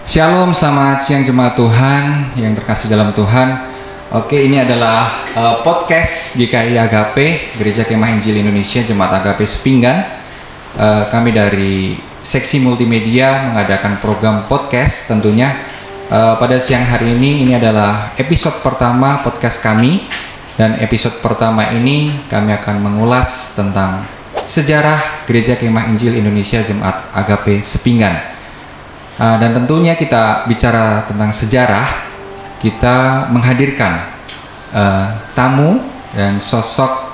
Shalom, selamat siang jemaat Tuhan yang terkasih dalam Tuhan. Oke, ini adalah podcast GKI Agape, Gereja Kemah Injil Indonesia, Jemaat Agape Sepinggan. Kami dari seksi multimedia mengadakan program podcast tentunya. Pada siang hari ini adalah episode pertama podcast kami. Dan episode pertama ini kami akan mengulas tentang sejarah Gereja Kemah Injil Indonesia, Jemaat Agape Sepinggan. Dan tentunya kita bicara tentang sejarah, kita menghadirkan tamu dan sosok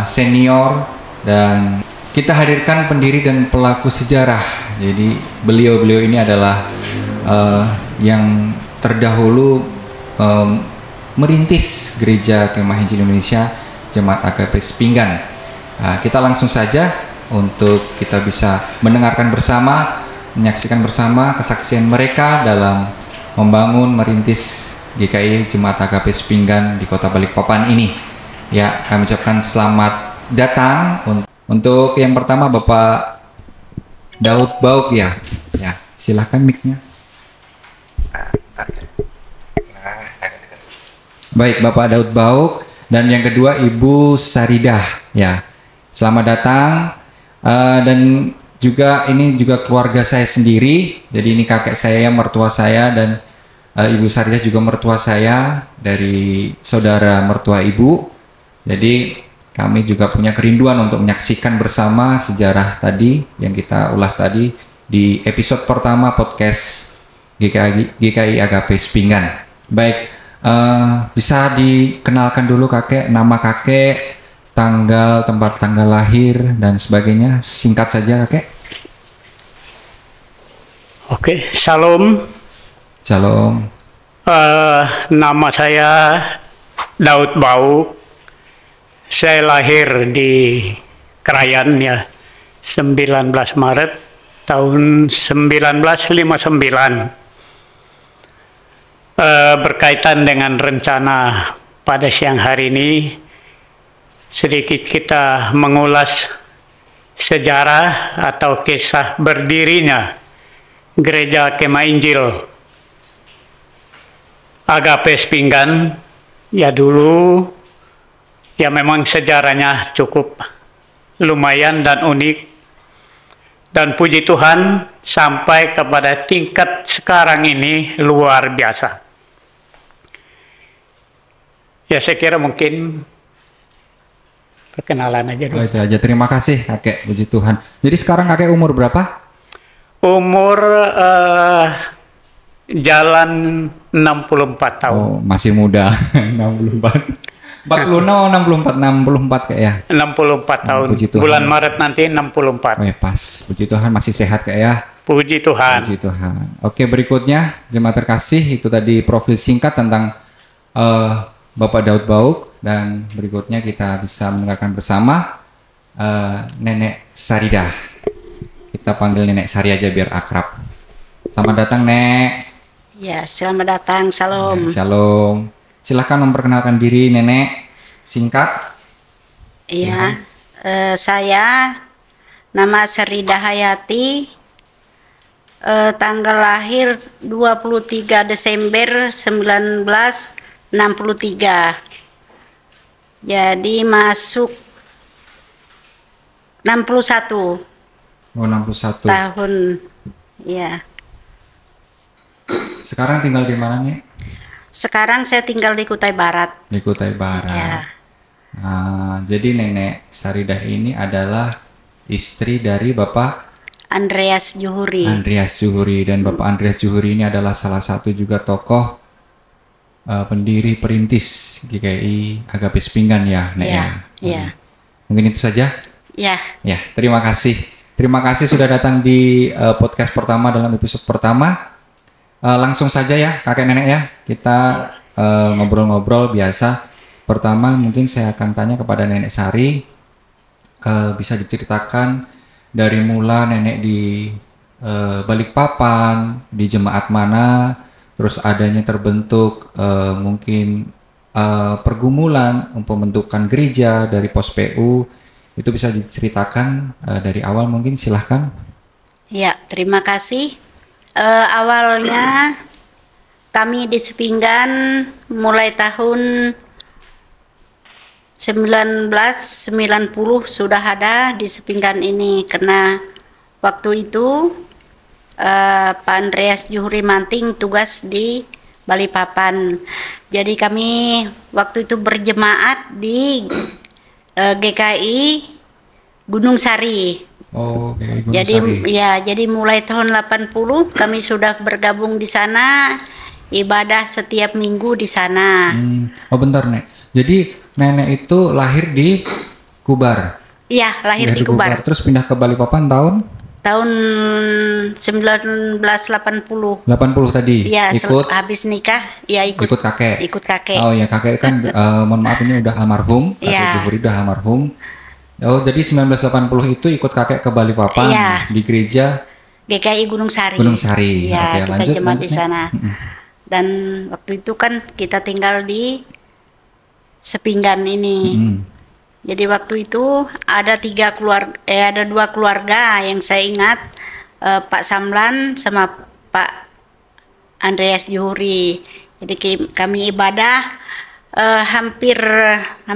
senior, dan kita hadirkan pendiri dan pelaku sejarah. Jadi beliau-beliau ini adalah yang terdahulu merintis Gereja Kemah Injil Indonesia Jemaat Agape Sepinggan. Kita langsung saja untuk kita bisa mendengarkan bersama, menyaksikan bersama kesaksian mereka dalam membangun merintis GKI Jemaat Agape Sepinggan di Kota Balikpapan ini. Ya, kami ucapkan selamat datang untuk yang pertama Bapak Daud Bauk ya. Ya, silahkan mic-nya. Baik, Bapak Daud Bauk, dan yang kedua Ibu Saridah ya. Selamat datang, dan juga ini juga keluarga saya sendiri. Jadi ini kakek saya, mertua saya, dan Ibu Saridah juga mertua saya dari saudara mertua Ibu. Jadi kami juga punya kerinduan untuk menyaksikan bersama sejarah tadi yang kita ulas tadi di episode pertama podcast GKI Agape Sepinggan. Baik, bisa dikenalkan dulu kakek, nama kakek, tempat tanggal lahir dan sebagainya, singkat saja kakek. Oke, shalom. Shalom. Nama saya Daud Bauk. Saya lahir di Krayan ya, 19 Maret tahun 1959. Berkaitan dengan rencana pada siang hari ini, sedikit kita mengulas sejarah atau kisah berdirinya Gereja Kemah Injil Agape Sepinggan. Ya dulu, ya memang sejarahnya cukup lumayan dan unik. Dan puji Tuhan sampai kepada tingkat sekarang ini luar biasa. Ya saya kira mungkin perkenalan aja dulu. Oh, itu aja. Terima kasih kakek, puji Tuhan. Jadi sekarang kakek umur berapa? Umur jalan 64 tahun. Oh, masih muda. 64. 46 64 kayak ya. 64 tahun. Bulan Maret nanti 64. Oh, pas. Puji Tuhan masih sehat kayak ya. Puji Tuhan. Puji Tuhan. Oke, berikutnya jemaat terkasih, itu tadi profil singkat tentang Bapak Daud Bauk, dan berikutnya kita bisa mendengarkan bersama Nenek Saridah. Kita panggil Nenek Sari aja biar akrab. Selamat datang, Nek. Ya, selamat datang. Shalom. Shalom. Silahkan memperkenalkan diri, Nenek. Singkat. Iya, saya nama Saridah Hayati. Tanggal lahir 23 Desember 1963. Jadi masuk 61. Oh, 61 tahun. Ya. Sekarang tinggal di mana, Nek? Sekarang saya tinggal di Kutai Barat. Di Kutai Barat. Ya. Jadi Nenek Saridah ini adalah istri dari Bapak Andreas Juhuri. Dan Bapak Andreas Juhuri ini adalah salah satu juga tokoh pendiri perintis GKI Agape Sepinggan ya, Nek ya. Iya. Mungkin itu saja. Ya. Ya, terima kasih. Terima kasih sudah datang di podcast pertama dalam episode pertama. Langsung saja ya kakek nenek ya, kita ngobrol-ngobrol biasa. Pertama mungkin saya akan tanya kepada Nenek Sari, bisa diceritakan dari mula nenek di Balikpapan, di jemaat mana, terus adanya terbentuk mungkin pergumulan untuk pembentukan gereja dari pos PU, itu bisa diceritakan dari awal mungkin, silahkan. Ya, terima kasih. Awalnya kami di Sepinggan mulai tahun 1990 sudah ada di Sepinggan ini, karena waktu itu Pak Andreas Juhuri Manting tugas di Balikpapan. Jadi kami waktu itu berjemaat di GKI Gunung Sari. Oh, okay. Gunung Jadi Sari. ya, jadi mulai tahun 80 kami sudah bergabung di sana, ibadah setiap minggu di sana. Oh bentar Nek, jadi nenek itu lahir di Kubar? Iya, lahir di Kubar. Terus pindah ke Balikpapan Tahun 1980. 80 tadi? Iya, Ikut habis nikah, ya ikut kakek? Ikut kakek. Oh ya, kakek kan mohon maaf ini udah almarhum, kakek Iya. Juhuri udah almarhum. Oh jadi 1980 itu ikut kakek ke Balikpapan, Iya. di gereja GKI Gunung Sari. Gunung Sari. Ya, Oke, kita lanjut, jemaat di Nek. sana. Dan waktu itu kan kita tinggal di Sepinggan ini. Jadi waktu itu ada ada 2 keluarga yang saya ingat, Pak Samlan sama Pak Andreas Juhuri. Jadi kami ibadah hampir 4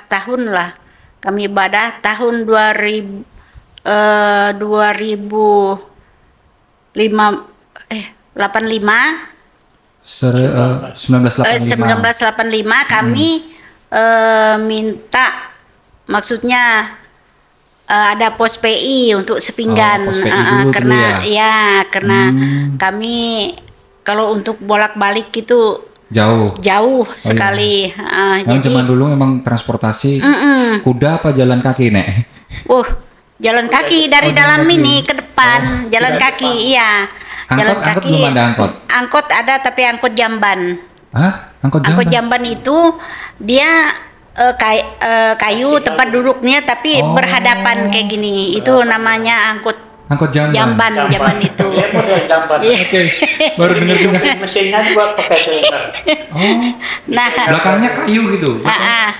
tahun lah. Kami ibadah tahun 1985 kami minta, maksudnya ada pos PI untuk Sepinggan. Pos PI dulu karena ya? Karena kami kalau untuk bolak-balik itu jauh sekali. Yang zaman dulu memang transportasi kuda apa jalan kaki Nek? Jalan kaki dari dalam ini ke depan, jalan kaki, iya. Jalan Angkot kaki. belum ada angkot? Angkot ada, tapi angkot jamban. Hah? Angkot Angkot jamban? jamban itu dia kayu tempat duduknya, tapi berhadapan kayak gini. Itu namanya angkot jamban itu. Iya, model jamban. Oke, baru dengar juga. Mesinnya juga pakai cylinder. Nah, Belakangnya kayu gitu,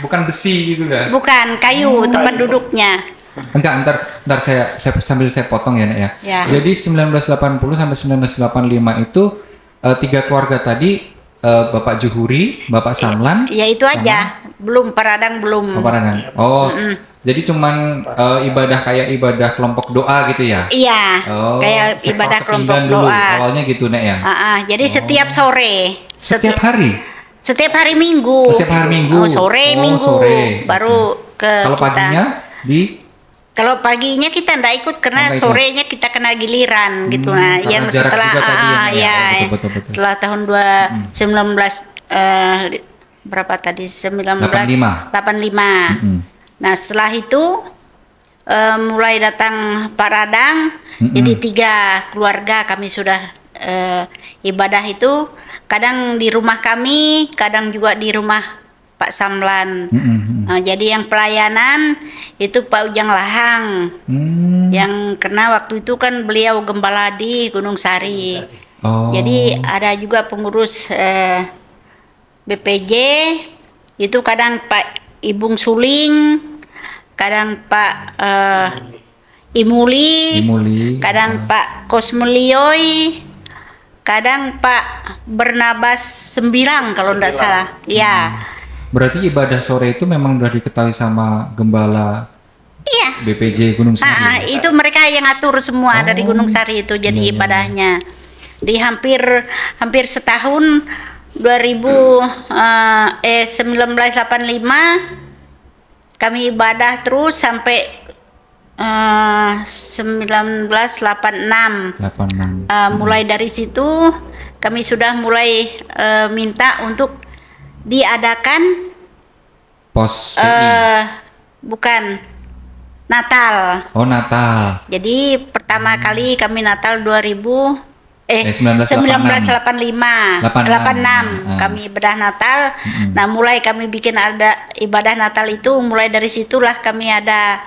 bukan besi gitu dah. bukan kayu tempat duduknya. Enggak, ntar saya sambil saya potong ya Nek ya. Ya. Jadi 1980 sampai 1985 itu 3 keluarga tadi, Bapak Juhuri, Bapak Samlan. Ya itu aja, belum Paradang belum. Paradang. Jadi cuman kayak ibadah kelompok doa gitu ya? Iya, kayak sektor ibadah kelompok Sepinggan dulu, doa. awalnya gitu Nek ya? Jadi setiap sore. Setiap hari? Setiap hari Minggu. Setiap hari Minggu. Sore Oh, Minggu. sore. Baru ke Kalau kita. paginya Kalau paginya kita ndak ikut karena Nggak ikut. sorenya kita kena giliran gitu. Nah, karena yang jarak setelah juga tadi ya, betul. setelah tahun 19 berapa tadi? 1985. Nah, setelah itu mulai datang Pak Radang. Jadi 3 keluarga kami sudah ibadah itu, kadang di rumah kami, kadang juga di rumah Pak Samlan. Jadi yang pelayanan itu Pak Ujang Lahang, yang karena waktu itu kan beliau gembala di Gunung Sari. Jadi ada juga pengurus BPJ, itu kadang Pak Ibung Suling, kadang Pak Imuli, kadang Pak Kosmelioy, kadang Pak Bernabas Sembilang kalau tidak salah. Ya. Berarti ibadah sore itu memang udah diketahui sama gembala BPJ Gunung Sari? Itu mereka yang atur semua dari Gunung Sari itu, jadi ibadahnya. Di hampir setahun 1985 kami ibadah terus sampai 1986. Mulai dari situ kami sudah mulai minta untuk diadakan pos bukan Natal. Natal. Jadi pertama kali kami Natal 1985 kami ibadah Natal. Nah, mulai kami bikin ada ibadah Natal itu, mulai dari situlah kami ada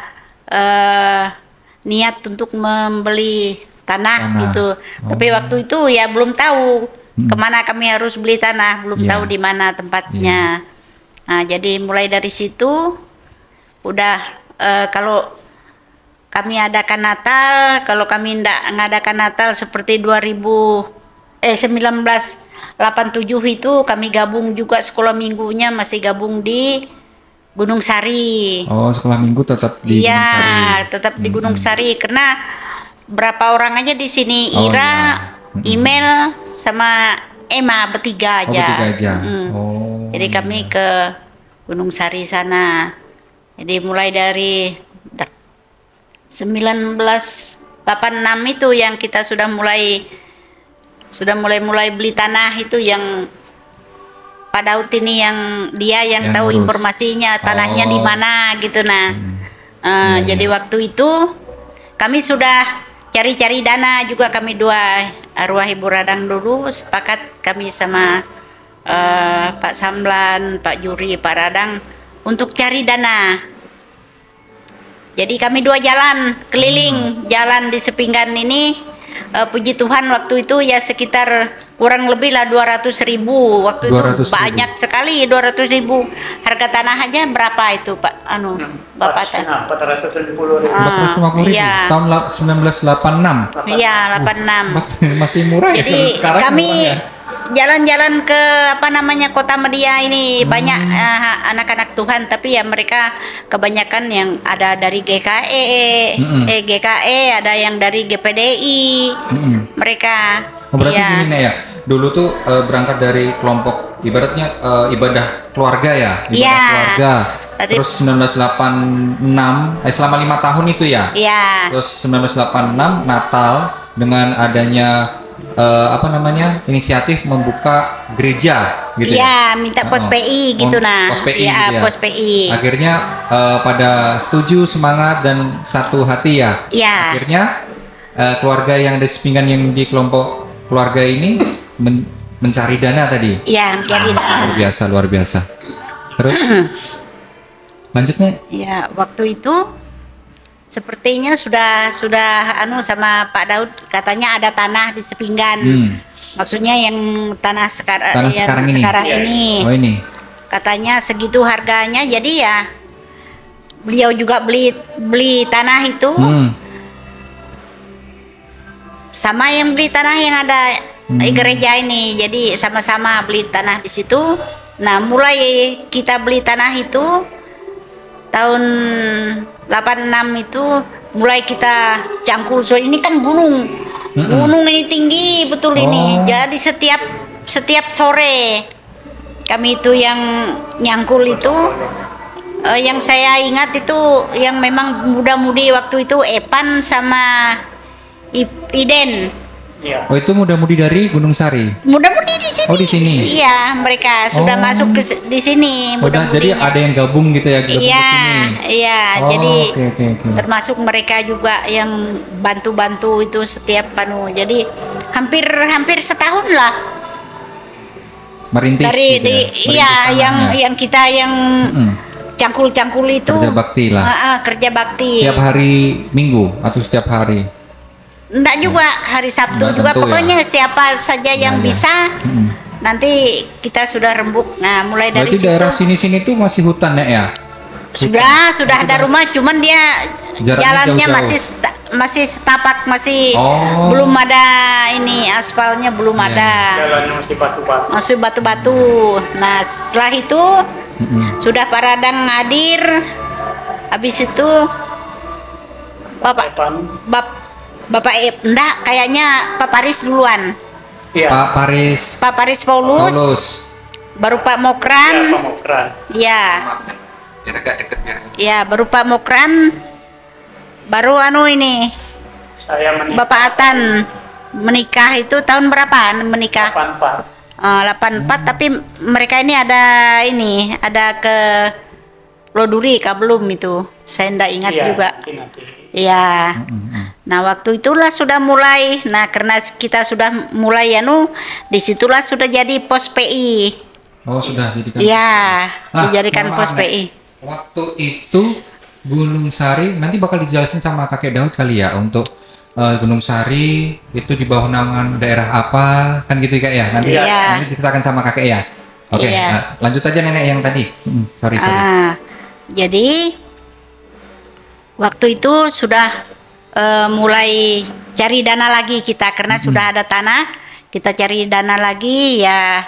niat untuk membeli tanah gitu. Tapi waktu itu ya belum tahu kemana kami harus beli tanah, belum tahu di mana tempatnya. Nah, jadi mulai dari situ udah kalau kami adakan Natal. Kalau kami tidak ngadakan Natal seperti 1987 itu kami gabung juga sekolah minggunya masih gabung di Gunung Sari. Oh, sekolah minggu tetap di Gunung Sari. Iya, tetap di Gunung Sari karena berapa orang aja di sini, Ira, Email sama Emma bertiga aja. Bertiga aja. Jadi kami ke Gunung Sari sana. Jadi mulai dari 1986 itu yang kita sudah mulai beli tanah itu yang Pak Daud ini yang tahu ngurus informasinya tanahnya di mana gitu jadi waktu itu kami sudah cari-cari dana juga, kami dua arwah Ibu Radang dulu sepakat kami sama Pak Samlan, Pak Juri, Pak Radang untuk cari dana. Jadi kami dua jalan keliling jalan di Sepinggan ini. Puji Tuhan waktu itu ya sekitar kurang lebih lah 200.000 waktu 200 itu banyak sekali 200.000. Harga tanah aja berapa itu Pak Bapak? 450.000. 450.000 ya. Tahun 1986. Iya 86. Masih murah ya. Jadi sekarang kami jalan-jalan ke Kota Media ini banyak anak-anak Tuhan, tapi ya mereka kebanyakan yang ada dari GKE, ada yang dari GPDI. Mereka berarti gini Nek ya, dulu tuh berangkat dari kelompok ibaratnya ibadah keluarga ya, keluarga. Terus 1986 selama 5 tahun itu ya. Terus 1986 Natal dengan adanya inisiatif membuka gereja gitu ya. Minta pos PI gitu Pos PI ya, gitu ya. Pos PI. Akhirnya pada setuju, semangat dan satu hati ya. Akhirnya keluarga yang di Sepinggan yang di kelompok keluarga ini mencari dana tadi. Iya, mencari dana. Luar biasa. Terus lanjutnya? Ya, waktu itu sepertinya sudah sama Pak Daud katanya ada tanah di Sepinggan. Maksudnya yang tanah sekarang ini. Oh ini. Katanya segitu harganya, jadi ya beliau juga beli tanah itu. Sama yang beli tanah yang ada gereja ini. Jadi sama-sama beli tanah di situ. Nah, mulai kita beli tanah itu tahun 86 itu mulai kita cangkul. So ini kan gunung ini tinggi betul ini. Jadi setiap sore kami itu yang nyangkul itu yang saya ingat itu yang memang muda-mudi waktu itu Epan sama Iden. Oh itu muda-mudi dari Gunung Sari. Muda-mudi di sini. Oh di sini. Iya, mereka sudah masuk di sini. Jadi ada yang gabung gitu ya? Iya. Jadi okay. termasuk mereka juga yang bantu-bantu itu setiap Jadi hampir setahun lah. Merintis. Yang kita yang cangkul-cangkul itu. Kerja bakti lah. Kerja bakti. Setiap hari Minggu atau setiap hari? Enggak juga, hari Sabtu juga pokoknya siapa saja yang bisa. Nanti kita sudah rembuk. Nah, mulai dari situ. Daerah sini tuh masih hutan ya? Sudah ada rumah, cuman dia jalannya masih setapak, belum ada ini aspalnya belum ada. Jalannya masih batu-batu. Nah, setelah itu sudah Pak Radang hadir. Habis itu Bapak enggak, kayaknya Pak Paris duluan. Iya. Pak Paris Paulus. Baru Pak Mokran. Iya. Biar agak deket biar. Iya, baru Pak Mokran. Baru ini. Saya menikah. Bapak Atan menikah itu tahun berapa menikah? 84 tapi mereka ini ada ke Loduri kah belum itu? Saya enggak ingat juga. Iya. Nah, waktu itulah sudah mulai. Nah, karena kita sudah mulai disitulah sudah jadi pos PI. Oh, sudah dijadikan. Iya, dijadikan pos PI. Waktu itu Gunung Sari nanti bakal dijelasin sama Kakek Daud kali ya untuk Gunung Sari itu di bawah naungan daerah apa kan gitu Kak ya. Nanti diceritakan sama Kakek ya. Oke, lanjut aja Nenek yang tadi. Sorry. Jadi Waktu itu sudah mulai cari dana lagi kita karena sudah ada tanah, kita cari dana lagi ya,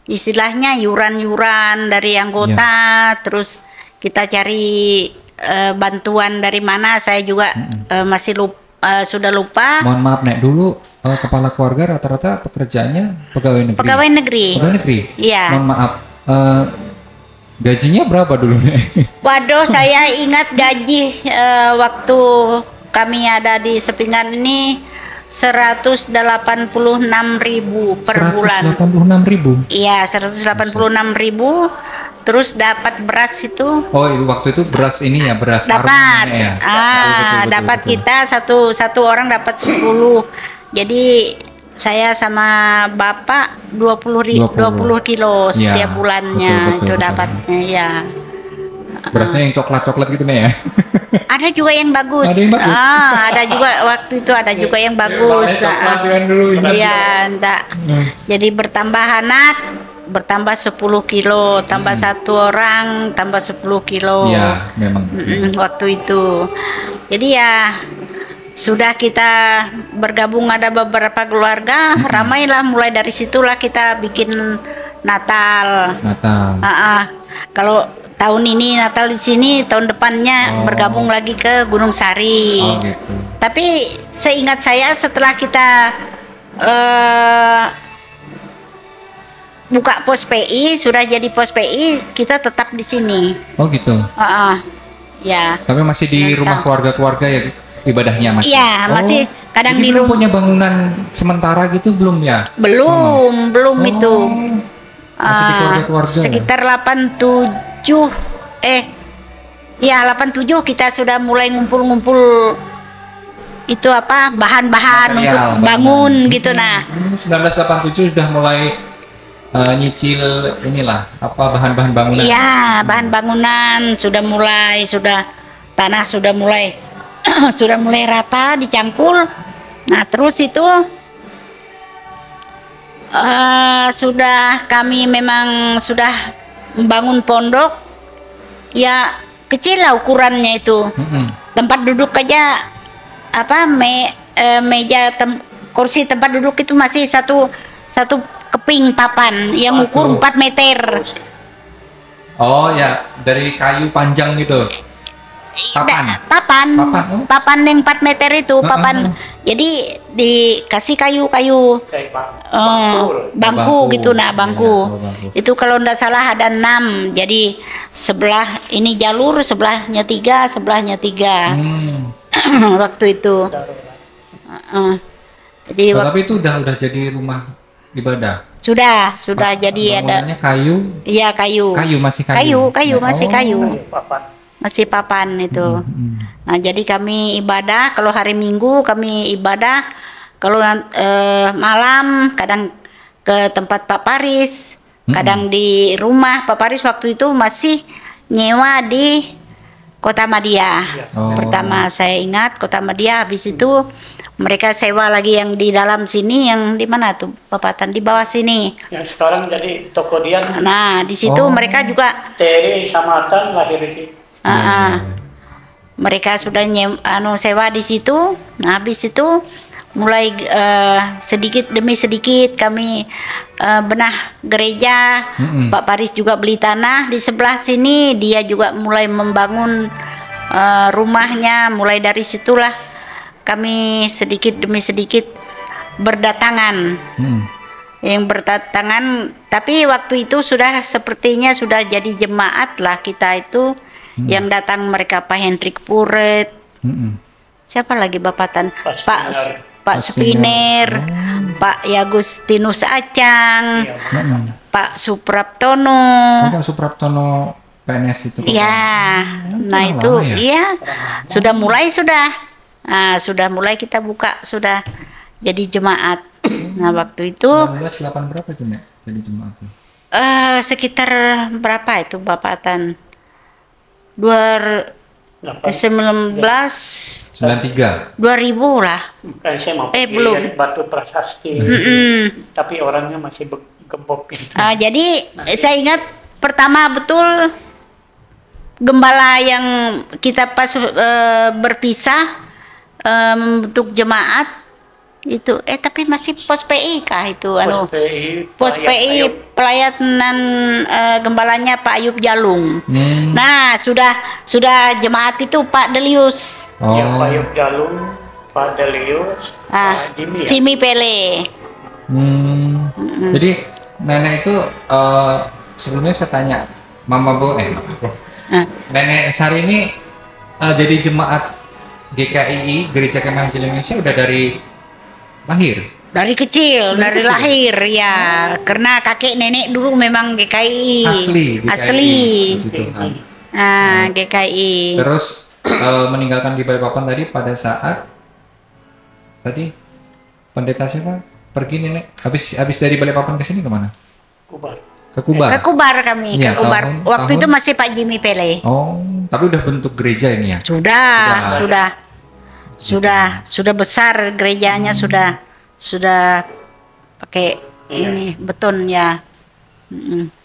istilahnya yuran-yuran dari anggota, terus kita cari bantuan dari mana, saya juga masih sudah lupa. Mohon maaf Nek, dulu kepala keluarga rata-rata pekerjaannya pegawai negeri. Pegawai negeri. Pegawai negeri. Iya. Mohon maaf, gajinya berapa dulu Nek? Waduh, saya ingat gaji waktu kami ada di Sepinggan ini 186.000 per bulan. 186.000? Iya, 186.000. Terus dapat beras itu. Oh, waktu itu beras ini ya, beras dapat. Ya? Dapat betul. Kita satu orang dapat 10. Jadi saya sama bapak 20 kilo setiap bulannya, betul, dapatnya ya. Berasnya yang coklat-coklat gitu nih ya? Ada juga yang bagus. Ada yang bagus. Ada juga waktu itu ada juga yang bagus. Iya, enggak. Jadi bertambah anak, bertambah 10 kilo, tambah satu orang, tambah 10 kilo. Iya, memang. Waktu itu. Jadi ya sudah kita bergabung ada beberapa keluarga, ramailah, mulai dari situlah kita bikin Natal. Kalau tahun ini Natal di sini, tahun depannya bergabung lagi ke Gunung Sari. Gitu. Tapi seingat saya setelah kita buka pos PI, sudah jadi pos PI, kita tetap di sini. Oh gitu. Ya. Tapi masih di rumah keluarga-keluarga ya ibadahnya masih. Iya, masih kadang di rumah. Punya bangunan sementara gitu belum ya? Belum itu. Masih di keluarga-keluarga. Sekitar 87 kita sudah mulai ngumpul-ngumpul itu apa bahan-bahan untuk bangun gitu. Nah 1987 sudah mulai nyicil inilah apa bahan-bahan bangunan. Iya, bahan bangunan sudah tanah sudah mulai sudah mulai rata dicangkul. Nah terus itu kami memang sudah membangun pondok ya, kecil lah ukurannya itu. Tempat duduk aja meja kursi tempat duduk itu masih satu keping papan yang ukur 4 meter. Oh ya, dari kayu panjang gitu. Papan yang 4 meter itu papan. Jadi dikasih kayu bangku gitu. Nah bangku itu kalau ndak salah ada 6. Jadi sebelah ini jalur, sebelahnya 3, sebelahnya 3. Waktu itu. Jadi tapi itu udah jadi rumah ibadah. Sudah jadi ada. Kayu. Iya kayu. Masih kayu. Masih kayu. Masih papan itu. Nah jadi kami ibadah, kalau hari Minggu kami ibadah, kalau malam kadang ke tempat Pak Paris, kadang di rumah Pak Paris. Waktu itu masih nyewa di Kota Madia. Pertama saya ingat Kota Madia, habis itu mereka sewa lagi yang di dalam sini, yang di mana tuh Papatan, di bawah sini. Yang sekarang jadi toko Dian. Nah di situ mereka juga. Terry sama Atan lahir di situ. Mereka sudah sewa di situ. Nah habis itu mulai sedikit demi sedikit kami benah gereja. Pak Paris juga beli tanah di sebelah sini, dia juga mulai membangun rumahnya. Mulai dari situlah kami sedikit demi sedikit berdatangan. Yang berdatangan, tapi waktu itu sudah sepertinya sudah jadi jemaat lah kita itu. Yang datang mereka Pak Hendrik Puret, siapa lagi Bapatan, Pak Spiner, Pak Yagustinus Acang, Pak Supraptono. Pak Supraptono PNS itu. Iya, nah itu iya sudah mulai kita buka, sudah jadi jemaat. Nah waktu itu 1908 berapa tuh Nek jadi jemaat? Sekitar berapa itu Bapatan? 2000 lah. Kan saya mau belum. Batu Prasasti. Tapi orangnya masih gembok gitu. Jadi saya ingat pertama betul gembala yang kita pas berpisah membentuk jemaat itu tapi masih pos PI kah itu pos PI pelayanan gembalanya Pak Ayub Jalung. Nah sudah jemaat itu Pak Delius. Ya, Pak Ayub Jalung, Pak Delius, Pak Jimmy Pele. Jadi nenek itu sebelumnya saya tanya Mama Bo Nenek Sari ini jadi jemaat GKII Gereja Kemah Injil Indonesia udah dari lahir? Dari kecil. Lahir ya. Karena kakek nenek dulu memang GKI. Asli. Nah, GKI. Terus meninggalkan di Balikpapan tadi pada saat tadi pendeta siapa? Pergi nenek. Habis dari Balikpapan ke sini kemana? Ke Kubar. Ke Kubar kami, ke Kubar. Waktu itu masih Pak Jimmy Pele. Oh, tapi udah bentuk gereja ini ya? Sudah besar gerejanya, sudah pakai ini beton ya.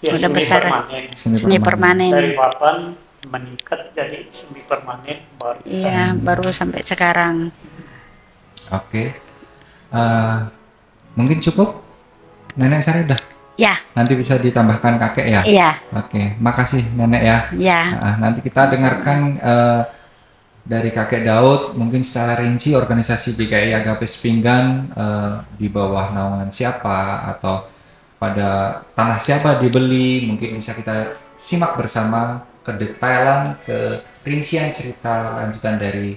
Udah besar. Seni permanen. Dari papan meningkat jadi seni permanen baru. Iya, baru sampai sekarang. Oke. Mungkin cukup Nenek Sari udah? Ya. Nanti bisa ditambahkan kakek ya? Iya. Oke, makasih Nenek ya. Ya. Nanti kita dengarkan dari kakek Daud mungkin secara rinci organisasi GKI Agape Sepinggan di bawah naungan siapa atau pada tanah siapa dibeli, mungkin bisa kita simak bersama kedetailan, kerincian cerita lanjutan dari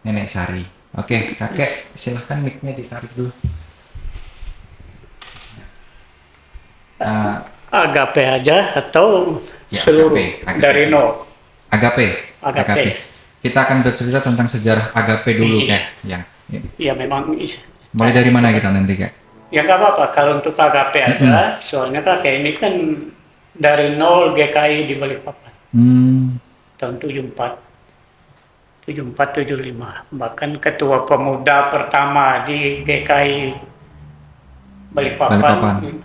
Nenek Sari. Oke, kakek silahkan mic-nya ditarik dulu. Agape aja atau ya, seluruh Agape. dari nol? Agape. Kita akan bercerita tentang sejarah Agape dulu, Kak. Ya memang. Mulai dari mana kita nanti, Kak? Ya nggak apa-apa kalau untuk Agape aja, soalnya kakek ini kan dari nol GKI di Balikpapan. Tahun 74-75. Bahkan ketua pemuda pertama di GKI Balikpapan.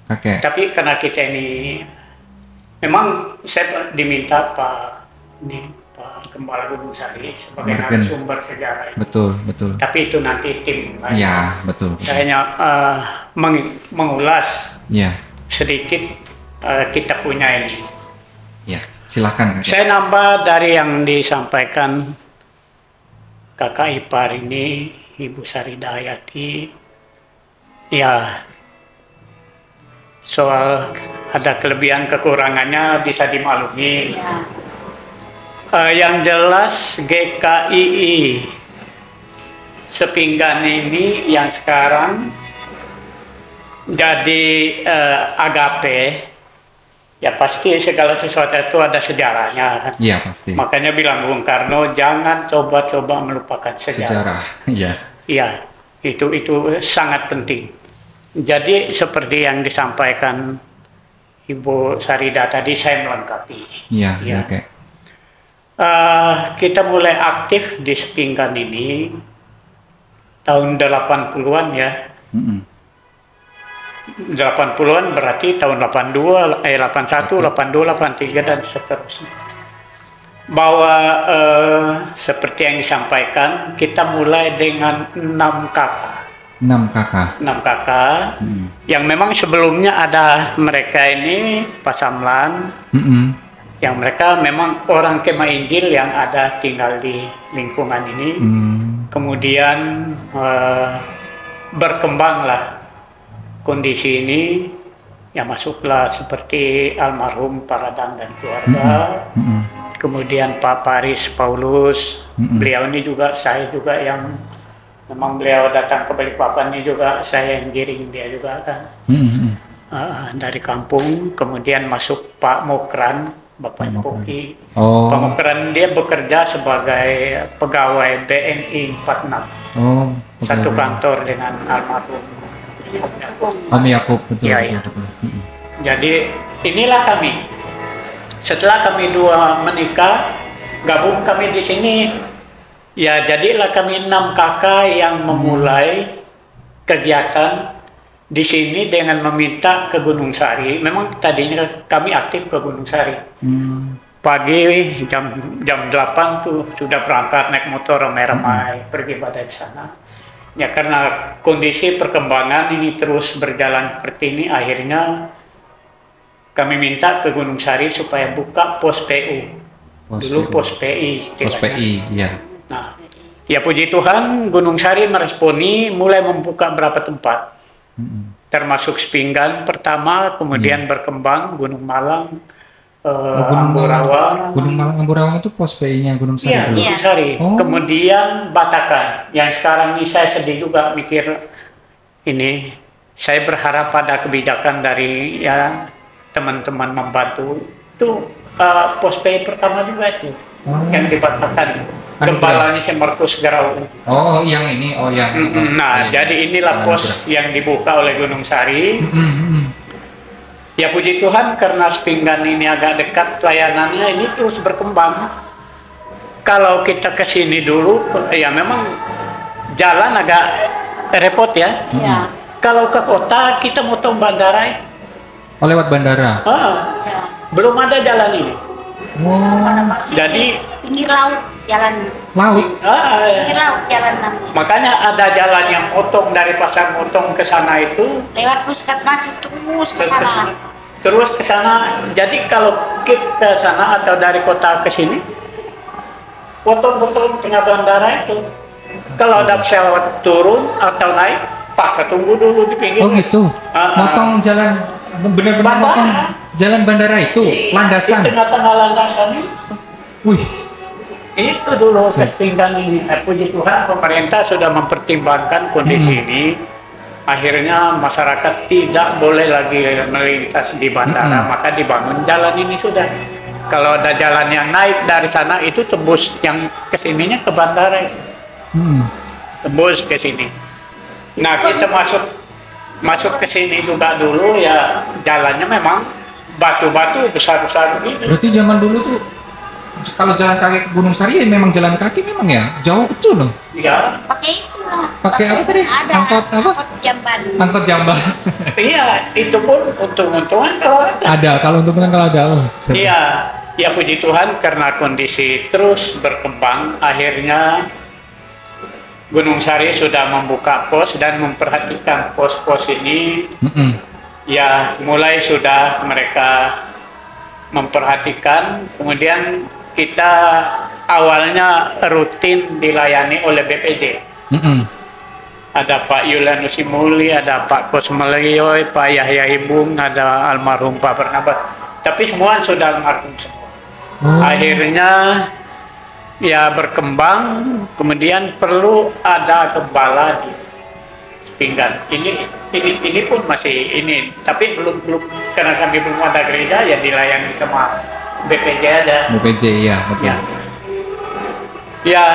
Okay. Tapi karena kita ini memang saya diminta Pak Gembala Gunung Sari sebagai narasumber sejarah. Betul. Tapi itu nanti tim. Ya, betul. Saya hanya mengulas sedikit kita punya ini. Ya, silakan. Saya nambah dari yang disampaikan kakak ipar ini, Ibu Sari Dayati. Ya, soal ada kelebihan kekurangannya bisa dimaklumi. Yang jelas GKII Sepinggan ini yang sekarang jadi Agape, ya pasti segala sesuatu itu ada sejarahnya. Iya pasti. Makanya bilang Bung Karno jangan coba-coba melupakan sejarah. Iya, itu sangat penting. Jadi seperti yang disampaikan Ibu Sarida tadi, saya melengkapi. Iya. Oke. Kita mulai aktif di Sepinggan ini tahun 80-an ya. 80-an berarti tahun 81, 82, 83 dan seterusnya. Bahwa seperti yang disampaikan, kita mulai dengan 6 kakak. 6 kakak. Yang memang sebelumnya ada mereka ini Pasamlan, yang mereka memang orang Kemah Injil yang ada tinggal di lingkungan ini. Kemudian berkembanglah kondisi ini, ya masuklah seperti almarhum Paradang dan keluarga. Kemudian Pak Paris Paulus, beliau ini juga, saya juga yang memang beliau datang ke Balikpapan ini juga saya yang giring dia juga kan. Dari kampung. Kemudian masuk Pak Mokran, Bapak Poki. Pak Mokran dia bekerja sebagai pegawai BNI 46. Satu kantor dengan almarhum Om Yakub. Betul. Jadi inilah kami. Setelah kami dua menikah, gabung kami di sini. Ya, jadilah kami 6 kakak yang memulai kegiatan di sini dengan meminta ke Gunung Sari. Memang tadinya kami aktif ke Gunung Sari. pagi jam 8 tuh sudah berangkat naik motor ramai-ramai pergi pada sana. Ya karena kondisi perkembangan ini terus berjalan seperti ini, akhirnya kami minta ke Gunung Sari supaya buka pos PU. Dulu pos PI istilahnya. Pos PI, ya. Nah, ya puji Tuhan Gunung Sari meresponi, mulai membuka beberapa tempat. Termasuk Sepinggan pertama, kemudian berkembang Gunung Malang, Amburawang. Gunung Malang Amburawang itu pos PI-nya Gunung Sari. Iya, Gunung Sari. Kemudian Batakan. Yang sekarang ini saya sedih juga mikir ini. Saya berharap pada kebijakan dari ya teman-teman membantu itu pos PI pertama juga itu yang di Batakan. Gembalanya si Markus Garau. Oh, yang ini, yang. Nah, jadi inilah pos yang dibuka oleh Gunung Sari. Ya puji Tuhan karena Sepinggan ini agak dekat pelayanannya ini terus berkembang. Kalau kita ke sini dulu ya memang jalan agak repot ya. Kalau ke kota kita motong bandara. Oh, lewat bandara. Belum ada jalan ini. Jadi pinggir laut jalan. Pinggir laut jalan. Makanya ada jalan yang motong dari Pasar Motong ke sana itu lewat puskesmas terus ke sana. Terus ke sana. Jadi kalau kita ke sana atau dari kota ke sini, potong-potong tengah bandara itu. Kalau ada pesawat turun atau naik, paksa tunggu dulu di pinggir. Oh gitu. Motong jalan, benar-benar motong jalan bandara itu, landasan. Di tengah-tengah landasan itu. Wih. Itu dulu Sepinggan ini. Puji Tuhan pemerintah sudah mempertimbangkan kondisi ini. Akhirnya masyarakat tidak boleh lagi melintas di bandara, maka dibangun jalan ini sudah. Kalau ada jalan yang naik dari sana itu tembus yang kesininya ke bandara itu. Tembus ke sini. Nah kita masuk ke sini juga dulu ya jalannya memang batu-batu besar-besar gitu. Berarti zaman dulu tuh kalau jalan kaki ke Gunung Sari ya memang jalan kaki memang ya jauh betul loh. Iya. Pakai itu lah. Pakai apa tadi? Angkot apa? Angkot jamban. Angkot jamban. Iya, itu pun untung-untungan kalau ada. Kalau untungan kalau ada. Iya, ya puji Tuhan karena kondisi terus berkembang, akhirnya Gunung Sari sudah membuka pos dan memperhatikan pos-pos ini. Ya, mulai sudah mereka memperhatikan, kemudian kita awalnya rutin dilayani oleh BPJ. Ada Pak Yulianus Simuli, ada Pak Kosmelioy, Pak Yahya Ibung, ada almarhum Pak Bernabas. Tapi semua sudah almarhum semua. Akhirnya ya berkembang, kemudian perlu ada gembala di Sepinggan. Ini pun masih ini, tapi belum karena kami belum ada gereja ya dilayani sama BPJ ada. BPJ ya, betul. Ya,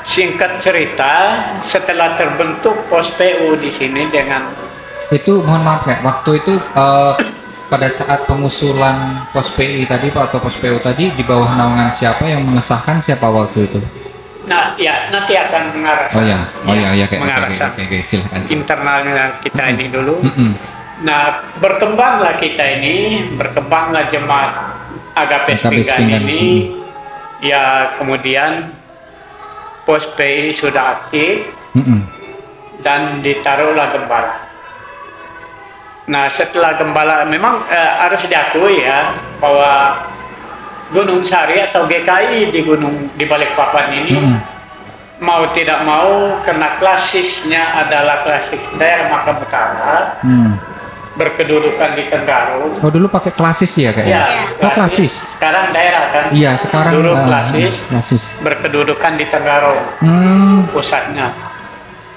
singkat cerita, setelah terbentuk pos PU di sini dengan itu mohon maaf ya, waktu itu pada saat pengusulan pos PI tadi Pak atau pos PU tadi di bawah naungan siapa yang mengesahkan siapa waktu itu? Nah, ya nanti akan mengarah. Oke, silakan. Internalnya kita ini dulu. Nah, berkembanglah kita ini, berkembanglah jemaat Agape Sepinggan ini. Ya, kemudian pos PI sudah aktif dan ditaruhlah gembala. Nah, setelah gembala memang harus diakui ya bahwa Gunung Sari atau GKI di Balikpapan ini mau tidak mau karena klasisnya adalah klasis daerah Makam Utara, berkedudukan di Tenggarong. Oh dulu pakai klasis ya kayaknya? Ya, klasis. Sekarang daerah kan? Iya sekarang. Dulu klasis. Berkedudukan di Tenggarong pusatnya.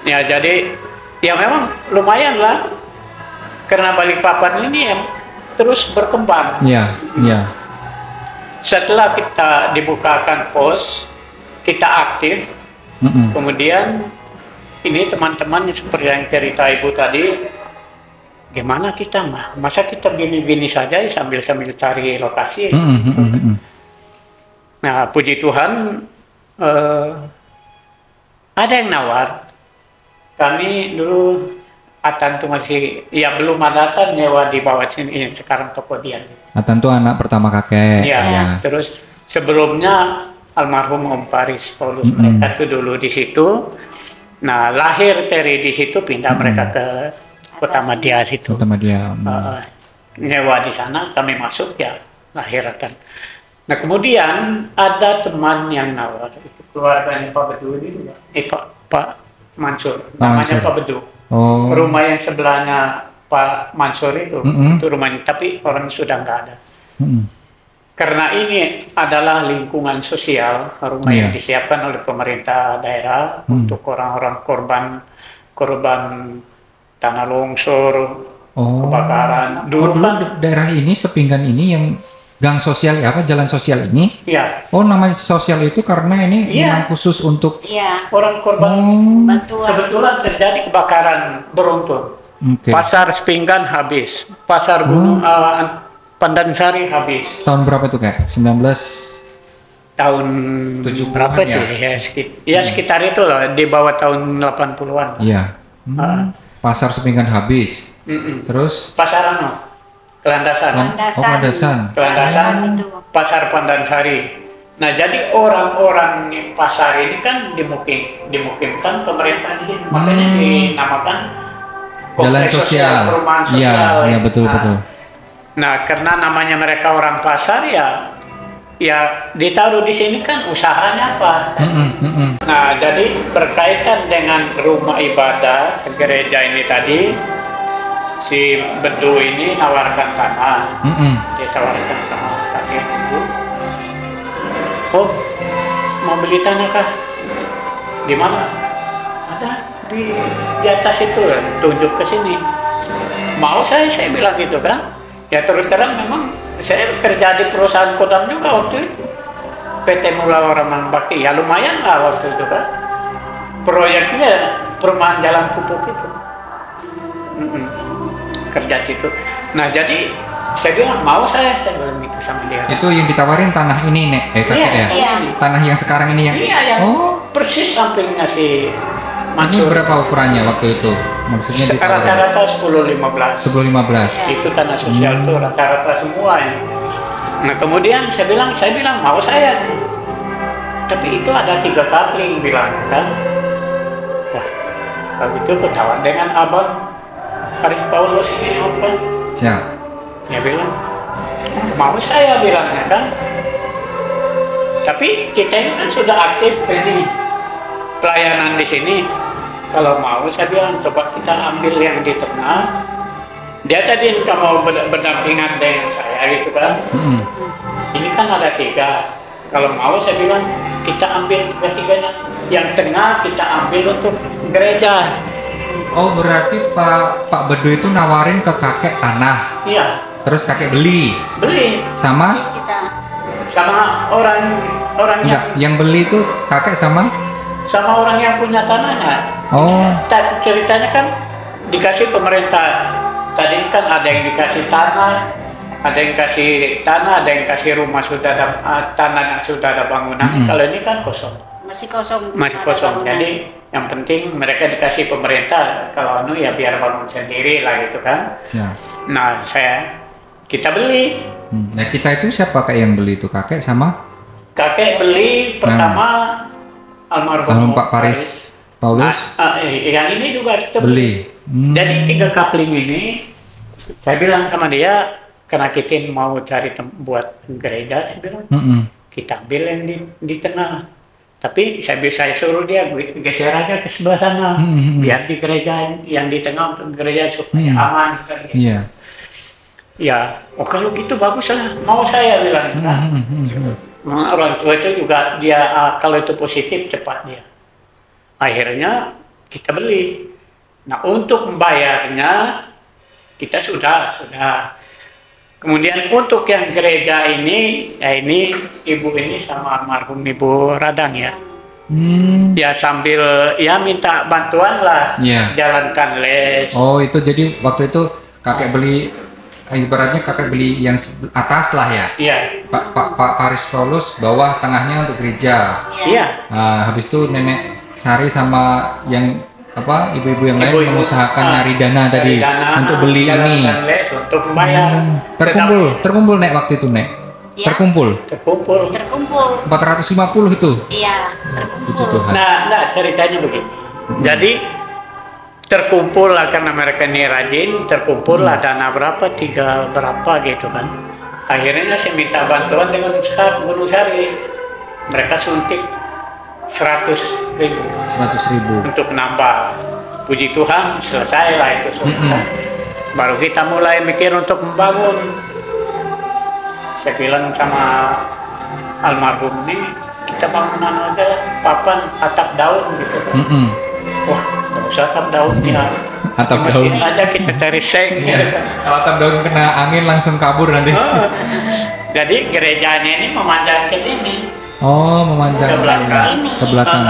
Ya jadi ya memang lumayan lah karena Balikpapan ini yang terus berkembang. Iya. Setelah kita dibukakan pos, kita aktif. Kemudian ini teman-teman seperti yang cerita Ibu tadi. Gimana kita mah? Masa kita gini-gini saja ya sambil cari lokasi. Nah, puji Tuhan ada yang nawar. Kami dulu Atan tuh masih ya belum ada Atan nyewa di bawah sini sekarang toko Dian. Atan tuh anak pertama kakek. Ya. Terus sebelumnya almarhum Om Paris Paulus mereka tuh dulu di situ. Nah, lahir dari di situ, pindah mereka ke Kota Madia situ. Kota Madia. Nyewa di sana, kami masuk ya lahirkan. Nah, kemudian ada teman yang nawar, keluarganya Pak Bedu ini juga. Pak Mansur, namanya Pak Bedu. Oh. Rumah yang sebelahnya Pak Mansur itu rumahnya, tapi orang sudah nggak ada. Karena ini adalah lingkungan sosial, rumah yang disiapkan oleh pemerintah daerah untuk orang-orang korban tanah longsor, kebakaran. Dulu kan daerah ini, Sepinggan ini yang gang sosial jalan sosial ini? Iya. Oh, nama sosial itu karena ini memang khusus untuk orang korban bantuan. Kebetulan terjadi kebakaran beruntun. Pasar Sepinggan habis, pasar Gunung Pandansari habis. Tahun berapa tuh Kak? 19 tahun 70 berapa tuh ya? Sekitar itu lah, di bawah tahun 80-an. Iya. Pasar Sepinggan habis. Terus pasar Kelandasan. Kelandasan. Pasar Pandansari. Nah, jadi orang-orang di pasar ini kan dimukimkan pemerintah di sini. Makanya dinamakan jalan sosial, perumahan sosial. Iya, betul. Nah, karena namanya mereka orang pasar ya ditaruh di sini kan usahanya apa? Nah, jadi berkaitan dengan rumah ibadah gereja ini tadi, si Bedu ini nawarkan tanah, ditawarkan sama kakek ibu. Oh, mau beli tanah kah? Di mana? Ada di atas itu, tunjuk ke sini. Mau saya bilang gitu kan. Ya terus terang memang saya kerja di perusahaan Kodam juga waktu itu, PT Mula Ramang Bakti, ya lumayan lah waktu itu kan. Proyeknya perumahan jalan pupuk itu, kerja situ. Nah, jadi saya bilang mau saya bilang gitu sama dia. Itu yang ditawarin tanah ini kakek ya? Tanah yang sekarang ini yang? Iya, yang persis sampingnya si Ini Mansur. berapa ukurannya waktu itu? Maksudnya rata-rata 10-15. 10-15. Itu tanah sosial tuh rata-rata semua ya. Nah, kemudian saya bilang mau saya. Tapi itu ada 3 kapling bilang kan. Wah, kalau itu ketahuan dengan abang Paris Paulus ini apa? Ya. Dia bilang mau saya bilangnya kan. Tapi kita ini kan sudah aktif ini pelayanan di sini. Kalau mau saya bilang coba kita ambil yang di tengah. Dia tadi nggak mau berdampingan dengan saya gitu kan. Ini kan ada 3. Kalau mau saya bilang kita ambil 3-tiganya. Yang tengah kita ambil untuk gereja. Oh, berarti Pak Bedu itu nawarin ke kakek tanah. Iya. Terus kakek beli. Sama orang yang beli itu kakek sama orang yang punya tanahnya. Oh. Ceritanya kan dikasih pemerintah. Tadi kan ada yang dikasih tanah, ada yang kasih tanah, ada yang kasih rumah sudah ada tanah yang sudah ada bangunan. Kalau ini kan kosong. Masih kosong. Jadi yang penting mereka dikasih pemerintah. Kalau ya biar bangun sendiri lah gitu kan. Siap. Nah, kita beli. Nah, kita itu siapa kakek yang beli itu? Kakek sama? Kakek beli pertama almarhum Pak Paris Paulus. Yang ini juga kita beli. Jadi 3 kapling ini, saya bilang sama dia, karena kita mau cari buat gereja, saya bilang kita ambil yang di tengah. Tapi saya suruh dia geser aja ke sebelah sana, biar di gereja yang di tengah untuk gereja supaya aman. Iya. Ya, kalau gitu bagus lah, mau saya bilang. Orang tua itu juga dia kalau itu positif cepat dia. Akhirnya kita beli. Nah, untuk membayarnya kita sudah. Kemudian untuk yang gereja ini, ya ini ibu ini sama almarhum Ibu Radang ya. Ya sambil ya minta bantuan lah, jalankan les. Oh, itu jadi waktu itu kakek beli, ibaratnya kakek beli yang atas lah ya. Iya. Pak Paris Paulus bawah, tengahnya untuk gereja. Iya. Habis itu Nenek Sari sama yang ibu-ibu yang lain mengusahakan nyari dana tadi untuk beli ini. Les untuk membayar. Terkumpul Nek waktu itu Nek. Ya. Terkumpul. 450 itu. Iya, terkumpul. Nah, ceritanya begini. Jadi terkumpul lah karena mereka ini rajin, terkumpul lah dana berapa, 3 berapa gitu kan. Akhirnya saya minta bantuan dengan Gunung Sari. Mereka suntik 100.000. 100.000. Untuk nambah. Puji Tuhan selesai lah itu semua. Baru kita mulai mikir untuk membangun. Saya bilang sama almarhum ini, kita bangunan aja lah, papan atap daun gitu kan. Wah, nggak usah atap daun ya. Atap daun aja kita cari seng. Kalau atap daun kena angin langsung kabur nanti. Jadi gerejanya ini memanjang ke sini. Oh, memanjang ke belakang. Ke belakang.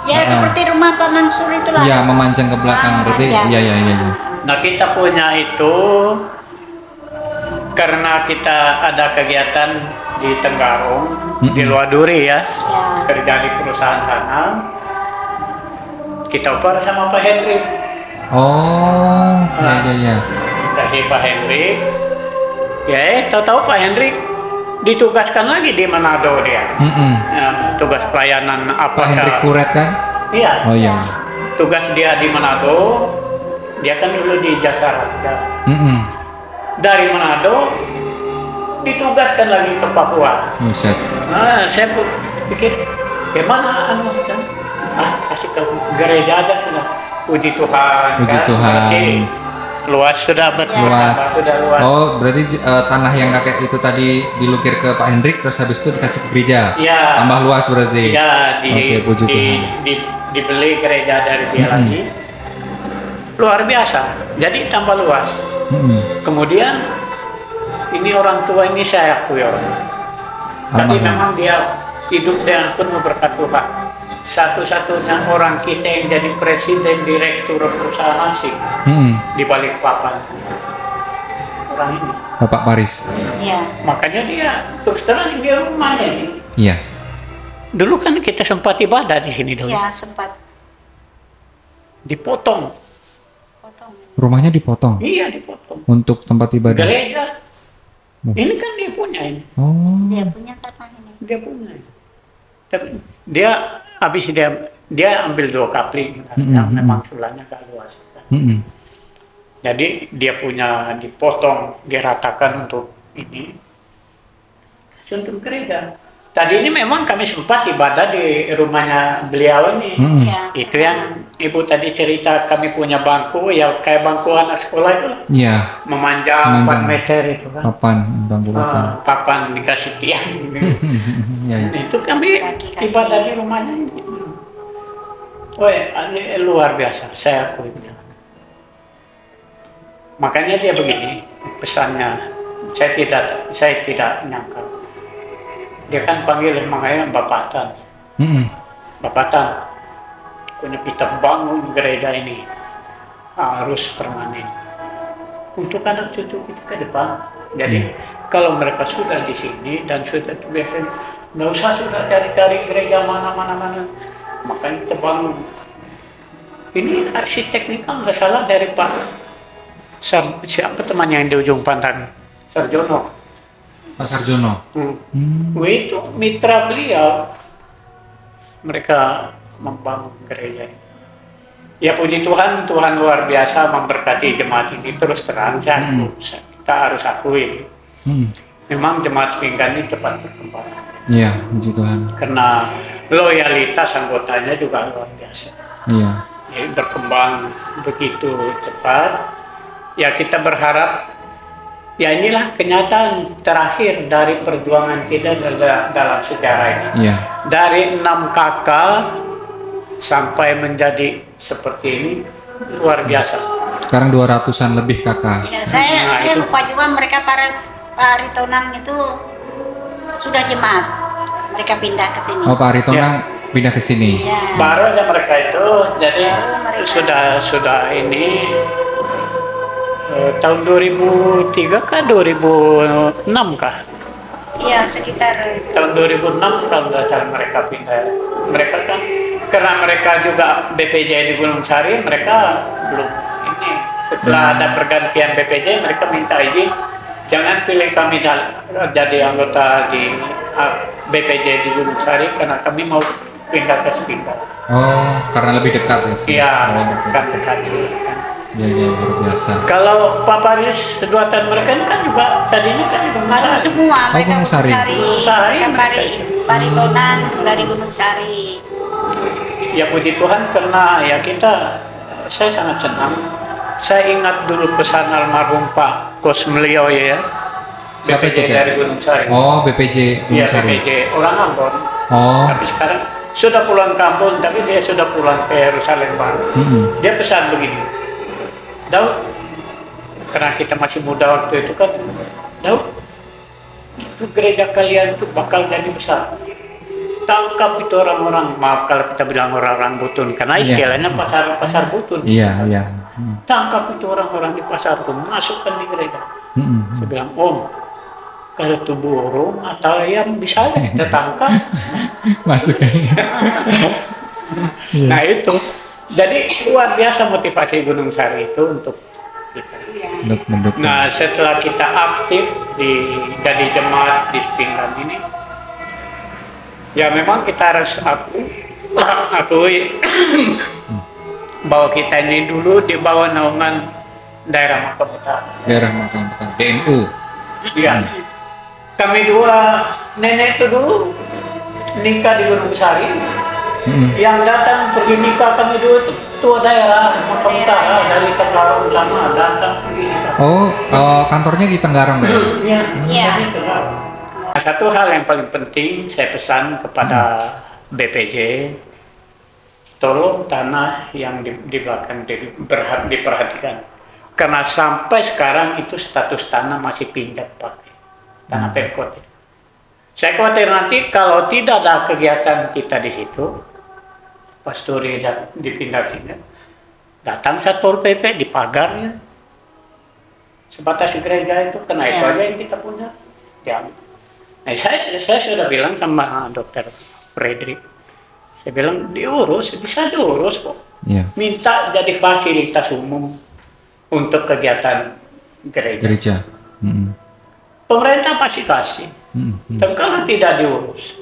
Ya seperti rumah Pak Mansur itulah. Iya, memanjang ke belakang berarti. Iya. Nah, kita punya itu karena kita ada kegiatan di Tenggarong, di Luar Duri ya, kerja di perusahaan sana. Kita oper sama Pak Hendrik. Oh, iya. Kasih Pak Hendrik. Ya, tahu-tahu Pak Hendrik ditugaskan lagi di Manado dia. Ya, tugas pelayanan apa? Pak Hendrik Furet kan? Iya. Oh iya. Tugas dia di Manado. Dia kan dulu di Jasa Raja. Dari Manado ditugaskan lagi ke Papua. Buset. Nah, saya pikir gimana kasih ke gereja aja sudah. Puji Tuhan. Puji Tuhan. Berarti luas sudah luas. Sudah luas. Oh, berarti tanah yang kakek itu tadi dilukir ke Pak Hendrik terus habis itu dikasih ke gereja. Ya. Tambah luas berarti. Ya, Puji Tuhan. Dibeli gereja dari dia lagi. Luar biasa. Jadi tambah luas. Kemudian ini orang tua ini saya akui orang. Tapi memang dia hidup dengan penuh berkat Tuhan. Satu-satunya orang kita yang jadi presiden direktur perusahaan asing di Balikpapan. Orang ini. Bapak Paris. Iya. Makanya dia terus terang di rumahnya ini. Iya. Dulu kan kita sempat ibadah di sini dulu. Iya, sempat. Dipotong. Rumahnya dipotong. Iya, dipotong. Untuk tempat ibadah. Gereja. Ini kan dia punya ini. Oh. Dia punya tanah ini. Dia punya. Tapi dia ambil 2 kapling yang memang sulanya gak luas. Jadi dia punya dipotong, diratakan untuk ini. Kasih untuk gereja. Tadi ini memang kami sempat ibadah di rumahnya beliau ini. Itu yang ibu tadi cerita, kami punya bangku, ya kayak bangku anak sekolah itu. Iya. Memanjang 4 meter itu kan. Bangku papan. Papan dikasih tiang. Ya. Itu kami ibadah di rumahnya ini. Oh ya, ini luar biasa, saya akui. Makanya dia begini pesannya, saya tidak nyangka. Dia kan panggil makanya Bapak Tan. Bapak Tan, punya kita bangun gereja ini harus permanen untuk anak cucu kita ke depan. Jadi kalau mereka sudah di sini dan sudah terbiasa, nggak usah sudah cari-cari gereja mana. Makanya kita bangun. Ini arsiteknya kan nggak salah dari Pak siapa temannya yang di ujung pantai, Sarjono. Pak Sarjono. Itu mitra beliau. Mereka membangun gereja ini. Ya puji Tuhan, Tuhan luar biasa memberkati jemaat ini terus terang. Kita harus akui. Memang jemaat Pinggan ini cepat berkembang. Iya, puji Tuhan. Karena loyalitas anggotanya juga luar biasa. Iya. Jadi berkembang begitu cepat. Ya kita berharap, ya inilah kenyataan terakhir dari perjuangan kita dalam sejarah ini. Iya. Dari 6 kakak sampai menjadi seperti ini luar biasa. Sekarang 200-an lebih kakak. Ya, saya lupa juga mereka Pak Aritonang itu sudah jemaat. Mereka pindah ke sini. Oh, Pak Aritonang pindah ke sini. Ya. Baru aja mereka itu, jadi sudah ini tahun 2003 kah 2006 kah? Iya, sekitar tahun 2006 kalau nggak salah mereka pindah. Mereka kan karena mereka juga BPJ di Gunung Sari, mereka belum ini. Setelah ada pergantian BPJ, mereka minta izin Jangan pilih kami jadi anggota di BPJ di Gunung Sari karena kami mau pindah ke Sepinggan. Oh, karena lebih dekat ya? Iya, kan dekat. Ya, luar biasa. Kalau Pak Paris seduatan mereka kan juga tadinya kan di Gunung Sari. Semua mereka Gunung Sari. Gunung Sari. Baritonan dari Gunung Sari. Ya puji Tuhan karena ya saya sangat senang. Saya ingat dulu pesan almarhum Pak Kosmelio ya. Siapa BPJ itu, dari Gunung Sari. Oh, BPJ Gunung Sari. BPJ orang Ambon. Oh. Tapi sekarang sudah pulang kampung, tapi dia sudah pulang ke Yerusalem baru. Dia pesan begini, Daud, karena kita masih muda waktu itu kan, Daud, itu gereja kalian itu bakal jadi besar. Tangkap itu orang-orang, maaf kalau kita bilang orang-orang butun, karena istilahnya pasar butun. Iya. Tangkap itu orang-orang di pasar itu, masukkan di gereja. Saya bilang, Om, kalau itu burung atau ayam bisa kita tangkap. Masukkan. Nah itu, jadi luar biasa motivasi Gunung Sari itu untuk kita. Nah setelah kita aktif jadi jemaat di Sepinggan ini, ya memang kita harus akui bahwa kita ini dulu di bawah naungan daerah Makam Utara. Daerah Makam Utara, DNU. Iya. Kami dua nenek itu dulu nikah di Gunung Sari. Yang datang pergi nikah kami dua itu tua daerah Makam Utara dari Tenggarong sana datang pergi nikah. Oh, kantornya di Tenggarong ya? Iya. Nah, satu hal yang paling penting saya pesan kepada BPJ, tolong tanah yang di belakang diperhatikan. Karena sampai sekarang itu status tanah masih pinjam pakai tanah Pemkot. Saya khawatir nanti kalau tidak ada kegiatan kita di situ, pasturi dipindah sini, datang Satpol PP di pagarnya, sebatas gereja itu kena itu aja yang kita punya, diambil. Nah, saya sudah bilang sama Dokter Fredrik, saya bilang diurus, bisa diurus kok. Minta jadi fasilitas umum untuk kegiatan gereja. Pemerintah pasti kasih. Tapi kalau tidak diurus,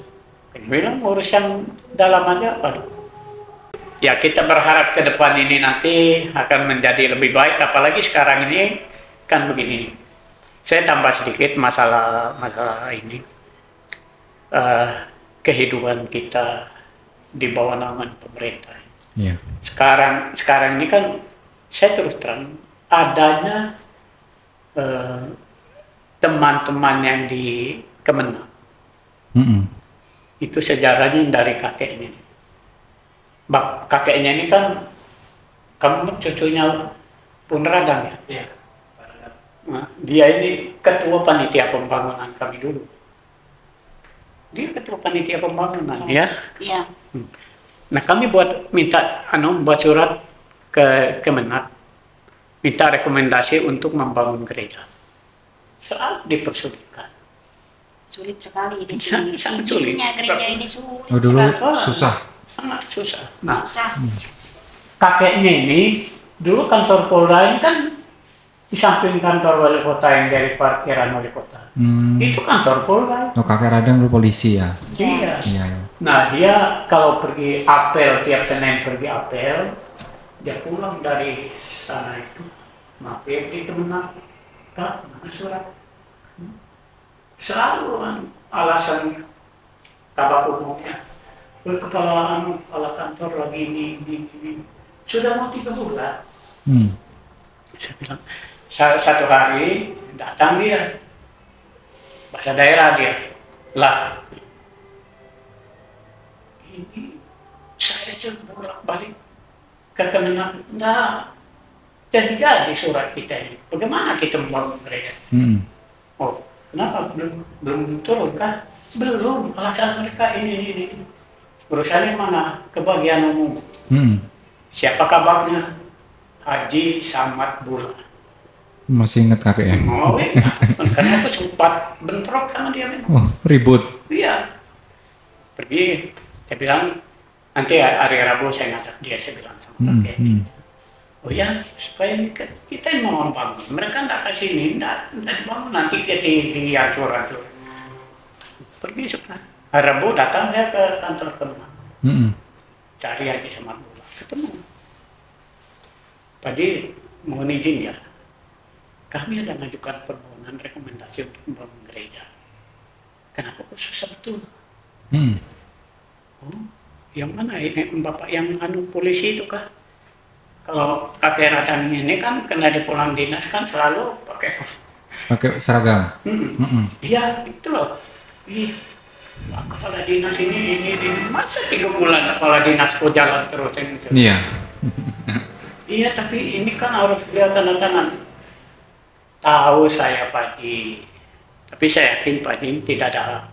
bilang urus yang dalam aja. Ya kita berharap ke depan ini nanti akan menjadi lebih baik, apalagi sekarang ini kan begini. Saya tambah sedikit masalah ini, kehidupan kita di bawah naungan pemerintah. Sekarang ini kan saya terus terang adanya teman-teman yang di Kemenang. Itu sejarahnya dari kakeknya. Kakeknya ini kan kamu cucunya Pun Radang ya? Iya. Nah, dia ini ketua panitia pembangunan kami dulu. Dia ketua panitia pembangunan ya? Iya. Nah kami buat surat ke Kemenang, minta rekomendasi untuk membangun gereja. Selalu dipersulitkan. Sulit sekali di sini. Sangat sulit. Gereja ini sulit. Dulu susah. Sangat susah. Nah, kakeknya ini dulu kantor Polda kan di samping kantor wali kota yang dari parkiran wali kota. Itu kantor Polda. Oh, kakek Radang dulu polisi ya? Iya. Iya. Nah dia kalau pergi apel tiap Senin pergi apel, dia pulang dari sana itu mampir di Kemenang, Kak, mana surat? Selalu alasan kabak umumnya, kepala kantor lagi ini. Sudah mau 3 bulan. Saya bilang, satu hari datang dia, bahasa daerah dia, lah, ini saya coba bolak-balik ke Kemenang, enggak, jadi surat kita ini, bagaimana kita membangun gereja? Oh, kenapa belum turun kah? Belum, alasan mereka ini. Urusannya mana? Kebagian umum. Siapa kabarnya? Haji Samad Bula. Masih ingat kakek ya? Oh iya, karena aku sempat bentrok sama dia. Oh, ribut? Iya. Pergi, saya bilang, nanti hari Rabu saya ngajak dia, saya bilang sama kakek. Oh ya, supaya kita yang mau bangun. Mereka nggak kasih ini, nggak dibangun, nanti kita diancur-ancur. Pergi sekarang. Hari Rabu datang saya ke kantor teman. Cari aja sama bola. Ketemu. Pak Haji, mohon izin ya. Kami ada mengajukan permohonan rekomendasi untuk membangun gereja. Kenapa kok susah betul? Oh, yang mana ini Bapak yang polisi itu kah? Kalau kakek Radang ini kan kena di pulang dinas kan selalu pakai seragam. Iya, itu loh. Kepala dinas ini masa 3 bulan kepala dinas kok jalan terus ini. Iya. Iya, tapi ini kan harus lihat tanda tangan. Tahu saya Pak Haji, tapi saya yakin Pak Haji tidak ada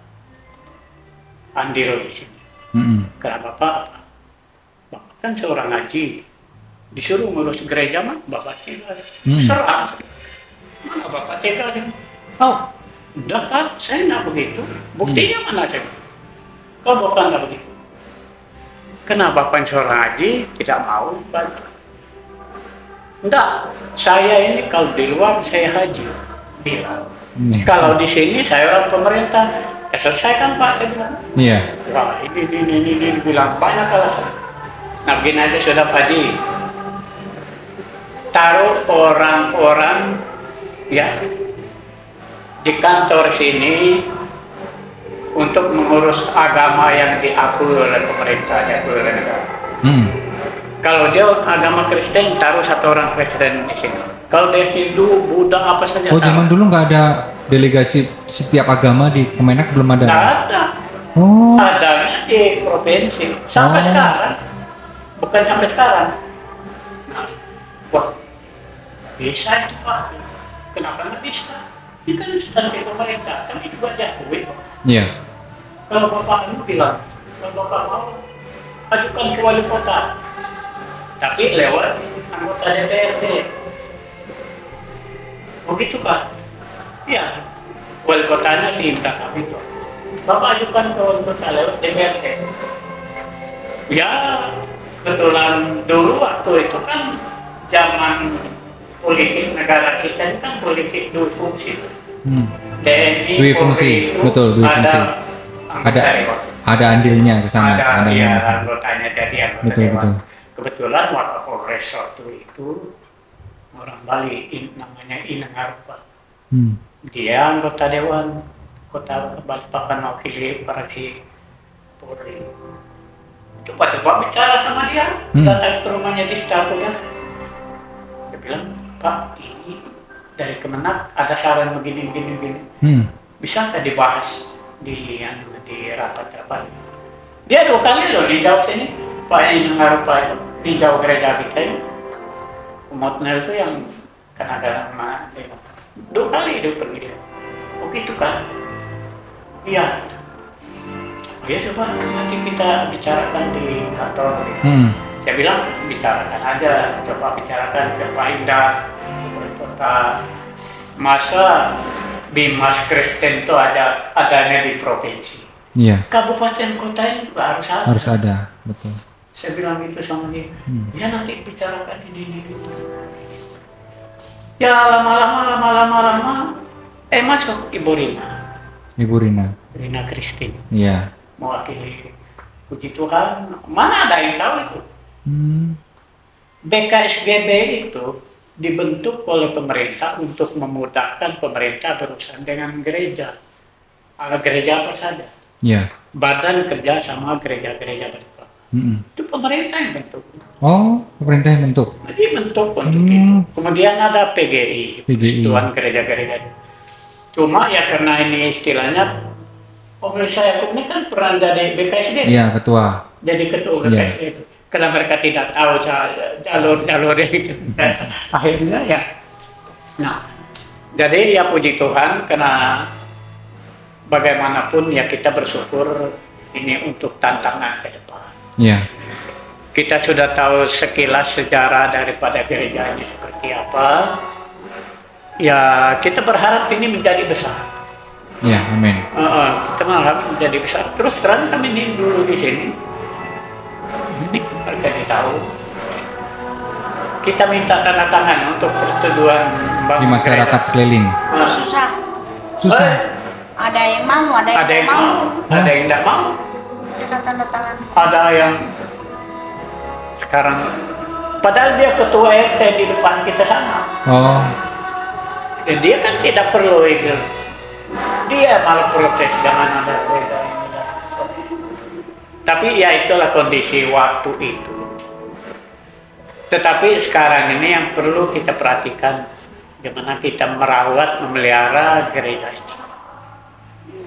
andil di sini. Karena Bapak kan seorang haji. Disuruh ngurus gereja mah Bapak tinggal serah. Mana Bapak tinggal sih? Oh, enggak Pak, saya nggak begitu. Buktinya mana saya? Kalau Bapak nggak begitu, kenapa Bapak seorang haji tidak mau bantu? Enggak, saya ini kalau di luar saya haji bilang. Kalau di sini saya orang pemerintah. Ya selesaikan Pak, saya bilang. Iya. Wah, ini bilang banyak alasan. Nah begini aja sudah Pak Haji. Taruh orang-orang ya di kantor sini untuk mengurus agama yang diakui oleh pemerintah, diakui oleh negara. Kalau dia agama Kristen, taruh 1 orang Kristen di sini. Kalau dia Hindu, Buddha, apa saja. Oh, zaman dulu nggak ada delegasi setiap agama di Kemenak, belum ada? Nggak ada. Oh. Adanya di provinsi. Sampai sekarang. Bukan sampai sekarang. Wah, bisa itu Pak. Kenapa nggak bisa? Ini kan instansi pemerintah, kan itu juga diakui Pak. Iya. Kalau Bapak bilang, kalau Bapak mau, ajukan ke wali kota. Tapi lewat anggota DPRD. Begitu Pak? Iya. Wali kotanya sih minta kami tuh. Bapak ajukan ke wali kota lewat DPRD. Ya, kebetulan dulu waktu itu kan zaman politik negara kita ini kan politik dua fungsi. TNI, dua fungsi, betul, dua fungsi. Ada andilnya ke sana. Ada anggotanya jadi anggota betul, dewan. betul. Kebetulan Wakapolres waktu itu orang Bali, namanya Ineng Arupa. Dia anggota dewan kota Balikpapan mewakili fraksi Polri. Coba bicara sama dia, datang ke rumahnya di Stapunya. Dia bilang, Pak, ini dari Kemenak ada saran begini. Bisa nggak dibahas di rapat-rapat? Dia 2 kali loh dijawab sini, Pak Ineng Arupa itu dijawab gereja kita ini. Umotnya itu yang kena mana? 2 kali dia pergi dia. Oh gitu kan? Iya. Ya coba nanti kita bicarakan di kantor. Saya bilang bicarakan aja, coba bicarakan ke Pak Indah, wali kota. Masa Bimas Kristen itu adanya di provinsi. Iya. Kabupaten kota ini juga harus ada. Harus ada, betul. Saya bilang itu sama dia. Ya nanti bicarakan ini. Ya lama-lama masuk Ibu Rina Christine. Iya. Mewakili, puji Tuhan, mana ada yang tahu itu. BKSGB itu dibentuk oleh pemerintah untuk memudahkan pemerintah berurusan dengan gereja. Gereja apa saja. Iya. Badan kerja sama gereja-gereja bentuk. Itu pemerintah yang bentuk. Oh, pemerintah yang bentuk. Jadi bentuk untuk itu. Kemudian ada PGI, Persatuan Gereja-Gereja. Cuma ya karena ini istilahnya, saya ini kan pernah jadi BKSD. Iya, ketua. Jadi ketua BKSD itu. Karena mereka tidak tahu jalur-jalurnya gitu. Akhirnya ya. Nah, jadi ya puji Tuhan karena bagaimanapun ya kita bersyukur ini untuk tantangan ke depan. Iya. Kita sudah tahu sekilas sejarah daripada gereja ini seperti apa. Ya kita berharap ini menjadi besar. Ya, amin. Kita mengharap menjadi besar. Terus terang kami ini dulu di sini. Ini kita tahu. kita minta tanda tangan untuk persetujuan di masyarakat sekeliling. Susah. Susah. Ada yang mau, ada yang tidak mau. Ada yang tidak mau. Kita tanda tangan. Ada yang sekarang, padahal dia ketua RT di depan kita sana. Oh. Dan dia kan tidak perlu itu. Dia malah protes jangan ada beda. Tapi ya itulah kondisi waktu itu. Tetapi sekarang ini yang perlu kita perhatikan, bagaimana kita merawat, memelihara gereja ini.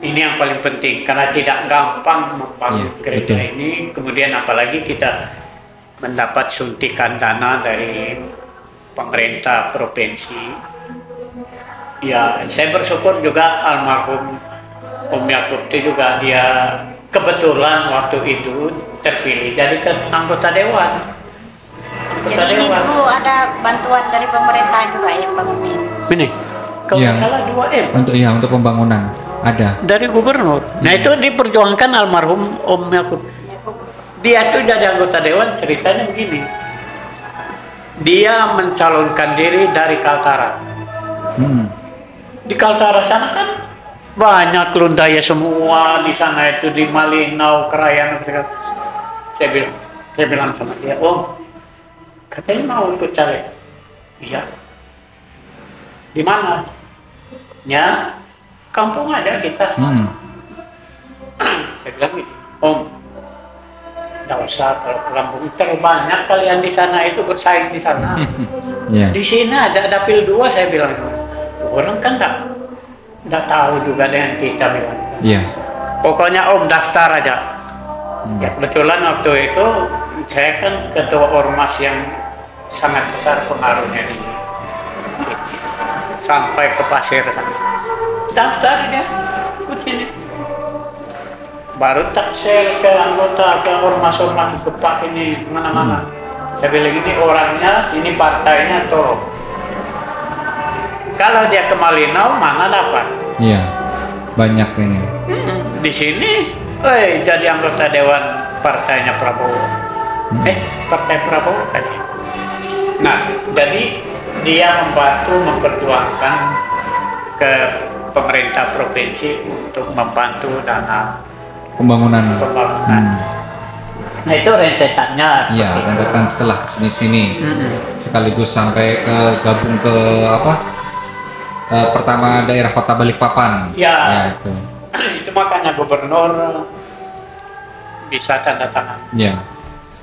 Ini yang paling penting, karena tidak gampang membangun gereja ini. Kemudian apalagi kita mendapat suntikan dana dari pemerintah provinsi. Ya, saya bersyukur juga almarhum Om Yakub itu juga dia kebetulan waktu itu terpilih jadi anggota dewan. Jadi ini dulu ada bantuan dari pemerintah juga yang bangunin. Ini, kalau salah 2M. Untuk pembangunan ada. Dari gubernur. Nah itu diperjuangkan almarhum Om Yakub. Dia tuh jadi anggota dewan, ceritanya begini. Dia mencalonkan diri dari Kaltara. Di Kaltara sana kan banyak Lundaya semua di sana itu di Malinau, Krayan. Saya bilang sama dia, Om, katanya mau ikut caleg. Iya. Di mana? Ya, kampung ada kita. Saya bilang gitu, Om, tidak usah kalau ke kampung terbanyak kalian di sana itu bersaing di sana. Di sini ada dapil 2 saya bilang. Orang kan tidak tahu juga dengan kita bilang. Pokoknya Om daftar aja. Ya kebetulan waktu itu saya kan ketua ormas yang sangat besar pengaruhnya di sampai ke Pasir sana. Daftar dia, begini. Baru taksel ke anggota ke ormas-ormas kepak ini mana-mana. Saya bilang ini orangnya, ini partainya tuh. Kalau dia ke Malinau mana dapat? Iya, banyak ini. Di sini, jadi anggota dewan partainya Prabowo. Partai Prabowo tadi. Nah, jadi dia membantu memperjuangkan ke pemerintah provinsi untuk membantu dana pembangunan. Nah itu rentetannya. Iya, rentetan setelah sini-sini, sekaligus sampai ke gabung ke pertama daerah kota Balikpapan. Ya itu. Itu makanya gubernur bisa tanda tangan. Ya.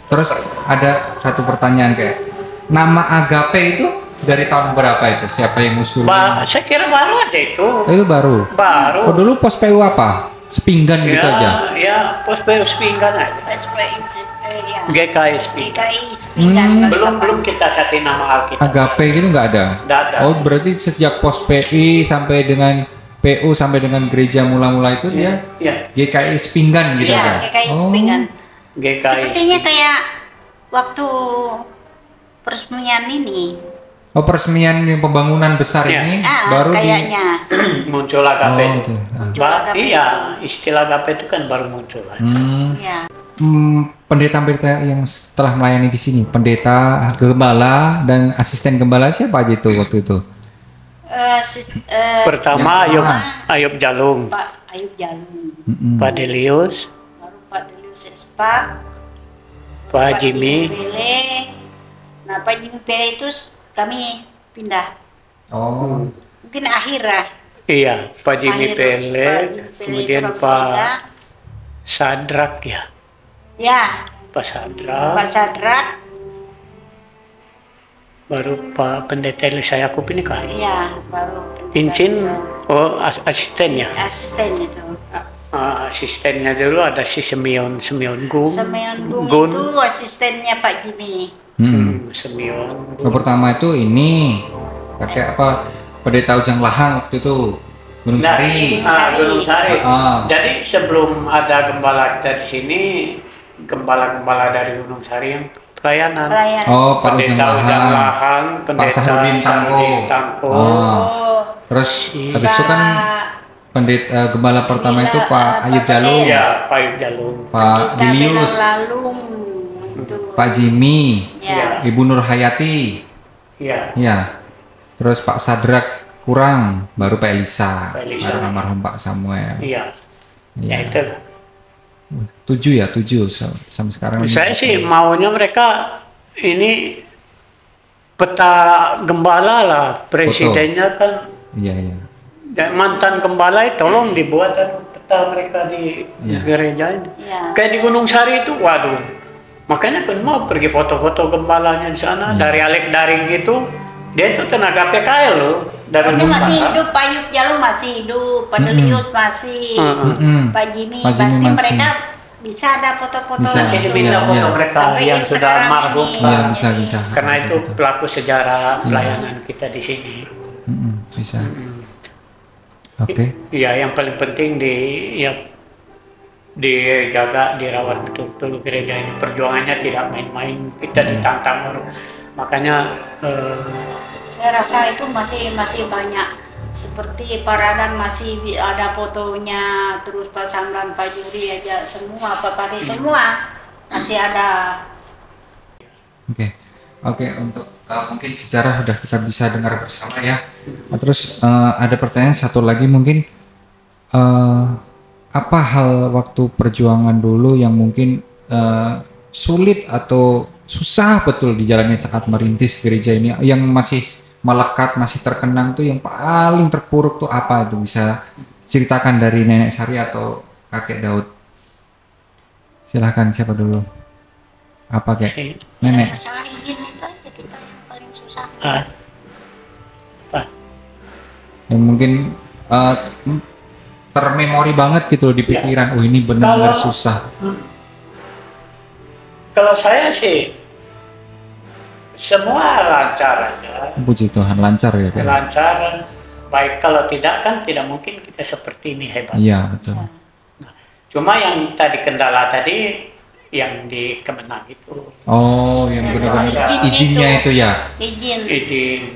Terus ada satu pertanyaan kayak nama Agape itu dari tahun berapa itu? Siapa yang usulin? Saya kira baru aja itu. Itu baru. Baru. Oh dulu pos PU apa? Sepinggan gitu aja. Ya, pos PU Sepinggan aja. GKI Sepinggan. Belum kita kasih nama Alkitab. Agape gitu nggak ada. Oh berarti sejak pos PI sampai dengan PU sampai dengan gereja mula-mula itu dia GKI Sepinggan gitu ya? Iya, GKI Sepinggan. Sepertinya kayak waktu peresmian ini. Oh peresmian yang pembangunan besar ini baru kayaknya muncul Agape. Iya, istilah Agape itu kan baru muncul. Pendeta-pendeta yang setelah melayani di sini, pendeta, gembala dan asisten gembala siapa aja itu waktu itu? Pertama Ayub Jalung. Pak Ayub Jalung. Pak Delius. Baru Pak Delius Espa. Pak Jimmy. Nah Pak Jimmy Pele itu kami pindah. Oh. Mungkin akhir lah. Iya, Pak Jimmy Pele, kemudian Pak Sadrak ya. Ya. Pak Sadrak. Baru Pak Pendeta Elisa Yakub ini kah? Iya, baru. Incin, asisten ya. Asisten itu. Asistennya dulu ada si Simeon Gung. Gung itu asistennya Pak Jimmy. Simeon. Pertama itu ini kakek Pendeta Ujang Lahang waktu itu Gunung Sari. Gunung Sari. Jadi sebelum ada gembala kita di sini, gembala-gembala dari Gunung Sari yang pelayanan. Oh, Pak Ujang Lahang, Pak Sahrudin Tangko. Terus habis itu kan pendeta gembala pertama itu Pak Ayub Jalung. Iya, Pak Ayub Jalung. Pak Dilius. Pak Jimmy, Ibu Nur Hayati. Iya. Iya. Terus Pak Sadrak kurang, baru Pak Elisa. Pak Elisa. Baru almarhum Pak Samuel. Iya. Iya. Ya itu. 7 sampai sekarang. Saya sih maunya mereka ini peta gembala lah, presidennya kan. Iya. Dan mantan gembala itu tolong dibuat peta mereka di gereja ini. Iya. Kayak di Gunung Sari itu, waduh. Makanya kan mau pergi foto-foto gembalanya di sana dari Alek Daring itu. Dia itu tenaga PKL loh. Dari Pokoknya masih Lumpang. hidup, Pak Yuk Jalu masih hidup, Pak Delius masih, Pak Jimmy, berarti masih. mereka bisa ada foto-foto Bisa. Jadi gitu. minta foto mereka Sampai yang sudah sekarang almarhum. ini. Iya, bisa. Karena itu pelaku sejarah pelayanan kita di sini. Bisa. Oke. Iya, yang paling penting dijaga, dirawat betul-betul gereja ini. Perjuangannya tidak main-main, kita ditantang. Makanya Saya rasa itu masih banyak seperti Paradan masih ada fotonya, terus Pak Samlan, Pak Juri aja semua, Pak Pade semua masih ada. Oke, untuk mungkin sejarah sudah kita bisa dengar bersama ya. Terus ada pertanyaan satu lagi mungkin, apa hal waktu perjuangan dulu yang mungkin sulit atau susah betul dijalani saat merintis gereja ini, yang masih melekat, masih terkenang tuh, yang paling terpuruk tuh apa itu? Bisa ceritakan dari Nenek Sari atau Kakek Daud? Silahkan, siapa dulu? Apa Kek? Nenek. Saya izin aja kita yang paling susah. apa? Yang mungkin termemori banget gitu loh di pikiran. Oh ini benar-benar susah. Kalau saya sih semua lancar aja. Puji Tuhan, lancar ya Kak? Lancar. Baik, kalau tidak kan tidak mungkin kita seperti ini hebat. Iya betul. Cuma yang tadi kendala tadi yang di Kemenang itu. Oh, yang benar-benar izinnya itu ya? Izin.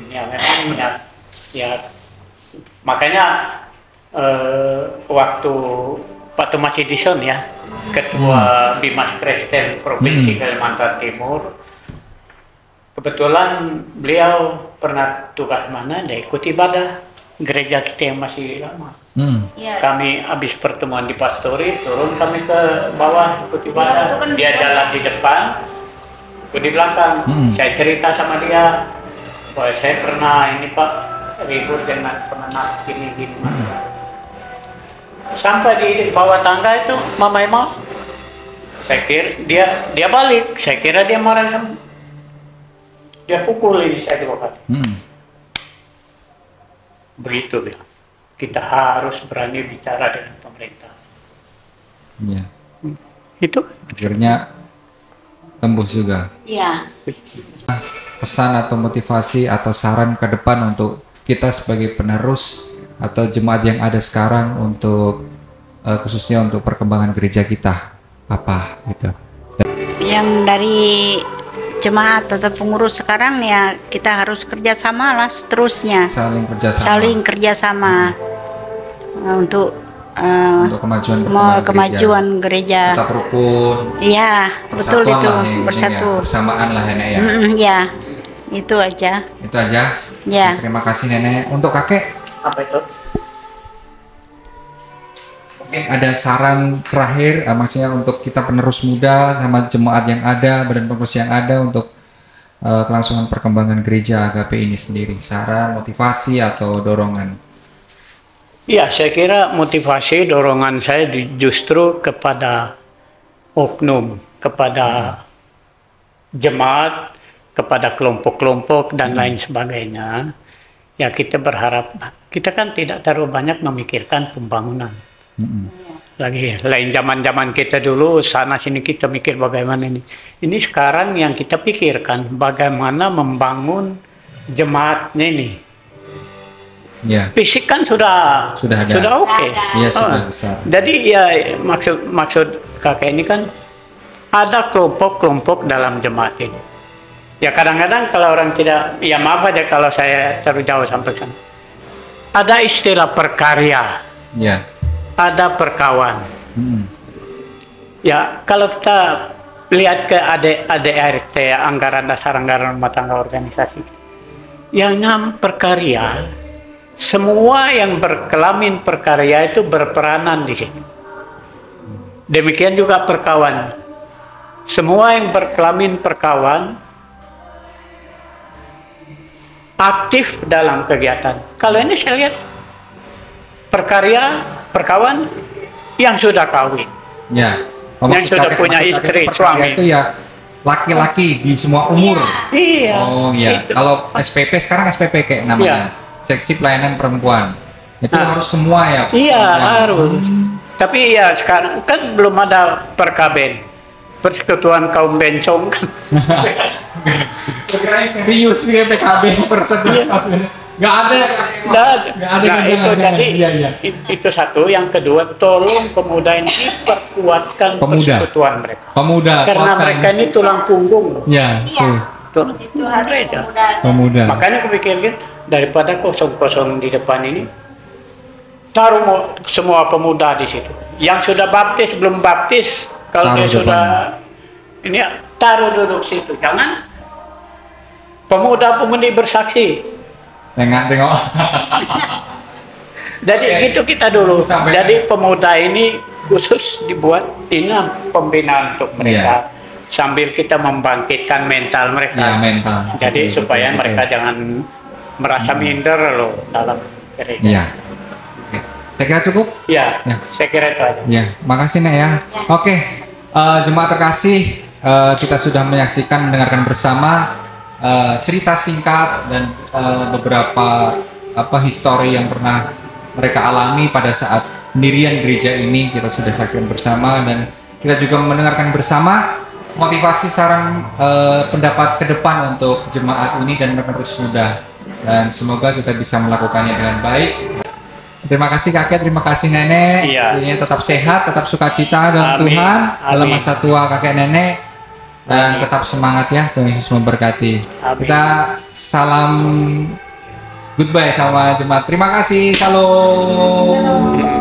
Ya memang ya makanya waktu Pak Thomas Edison ya, Ketua Bimas Kristen Provinsi Kalimantan Timur, kebetulan beliau pernah tugas mana, dia ikut ibadah gereja kita yang masih lama. Ya. Kami habis pertemuan di Pastori, turun kami ke bawah ikut ibadah. Dia jalan di depan, aku di belakang. Saya cerita sama dia bahwa saya pernah ini Pak ribut dengan pemenang gini. Sampai di bawah tangga itu Mama Emma, saya kira dia balik, saya kira dia marah sama, dia pukul ini saya 2 kali. Begitu dia. Kita harus berani bicara dengan pemerintah. Iya. Itu Akhirnya tembus juga. Iya. Pesan atau motivasi atau saran ke depan untuk kita sebagai penerus atau jemaat yang ada sekarang untuk khususnya untuk perkembangan gereja kita apa gitu? Yang dari jemaat atau pengurus sekarang ya kita harus kerjasama lah seterusnya. Saling kerjasama. Saling kerjasama untuk kemajuan gereja. Tetap rukun. Iya, betul itu bersatu. Ya, bersamaan lah Nenek ya. Ya, itu aja. Itu aja. Ya. Terima kasih Nenek. Untuk Kakek, apa itu? mungkin ada saran terakhir, maksudnya untuk kita penerus muda sama jemaat yang ada, badan pengurus yang ada untuk kelangsungan perkembangan gereja Agape ini sendiri. Saran, motivasi atau dorongan? Ya, saya kira motivasi dorongan saya justru kepada oknum, kepada jemaat, kepada kelompok-kelompok dan lain sebagainya. Ya kita berharap, kita kan tidak terlalu banyak memikirkan pembangunan. Lagi lain zaman-zaman kita dulu sana sini kita mikir bagaimana ini. Ini sekarang yang kita pikirkan bagaimana membangun jemaatnya ini. Ya. Fisik kan sudah oke. Iya, sudah besar. Jadi ya maksud kakek ini kan ada kelompok-kelompok dalam jemaat ini. Ya kadang-kadang kalau orang tidak, ya maaf aja kalau saya terlalu jauh sampai sana. Ada istilah perkarya. Ya. Ada perkawan. Ya kalau kita lihat ke ADART, anggaran dasar anggaran rumah tangga organisasi, Yang nam perkarya, semua yang berkelamin perkarya itu berperanan di situ. Demikian juga perkawan. Semua yang berkelamin perkawan aktif dalam kegiatan. Kalau ini saya lihat perkawan yang sudah kawin, Ya. yang sudah punya istri, suami. Itu ya laki-laki di semua umur. Iya. Oh iya. Kalau SPP sekarang SPP kayak namanya, Seksi Pelayanan Perempuan. Itu harus semua ya. Iya harus. Tapi ya sekarang kan belum ada perkaben, Persekutuan Kaum Bencong kan. Serius ya PKB Persekutuan. Nggak ada. Nah, itu jadi itu satu. Yang kedua, tolong pemuda ini perkuatkan persekutuan mereka. Pemuda. Karena mereka ini tulang punggung. Ya. Tulang punggung gereja. Pemuda. Makanya kupikirkan daripada kosong-kosong di depan ini, taruh semua pemuda di situ. Yang sudah baptis belum baptis, kalau dia sudah ini taruh duduk situ. Jangan pemuda-pemudi bersaksi. Tengok. Jadi gitu kita dulu. Jadi pemuda ini khusus dibuat ini pembinaan untuk mereka. Sambil kita membangkitkan mental mereka. Ya, mental. Jadi supaya mereka jangan merasa minder loh dalam gereja. Iya. Saya kira cukup? Ya, saya kira itu aja. Ya, makasih Nek ya. Oke, jemaat terkasih, kita sudah menyaksikan, mendengarkan bersama cerita singkat dan beberapa histori yang pernah mereka alami pada saat pendirian gereja ini. Kita sudah saksikan bersama dan kita juga mendengarkan bersama motivasi saran pendapat ke depan untuk jemaat ini dan penerus muda. Dan semoga kita bisa melakukannya dengan baik. Terima kasih kakek, terima kasih nenek. Ini tetap sehat, tetap sukacita dalam Tuhan dalam masa tua kakek nenek. Dan tetap semangat ya, Tuhan Yesus memberkati. Kita salam goodbye sama jemaat. Terima kasih, salam.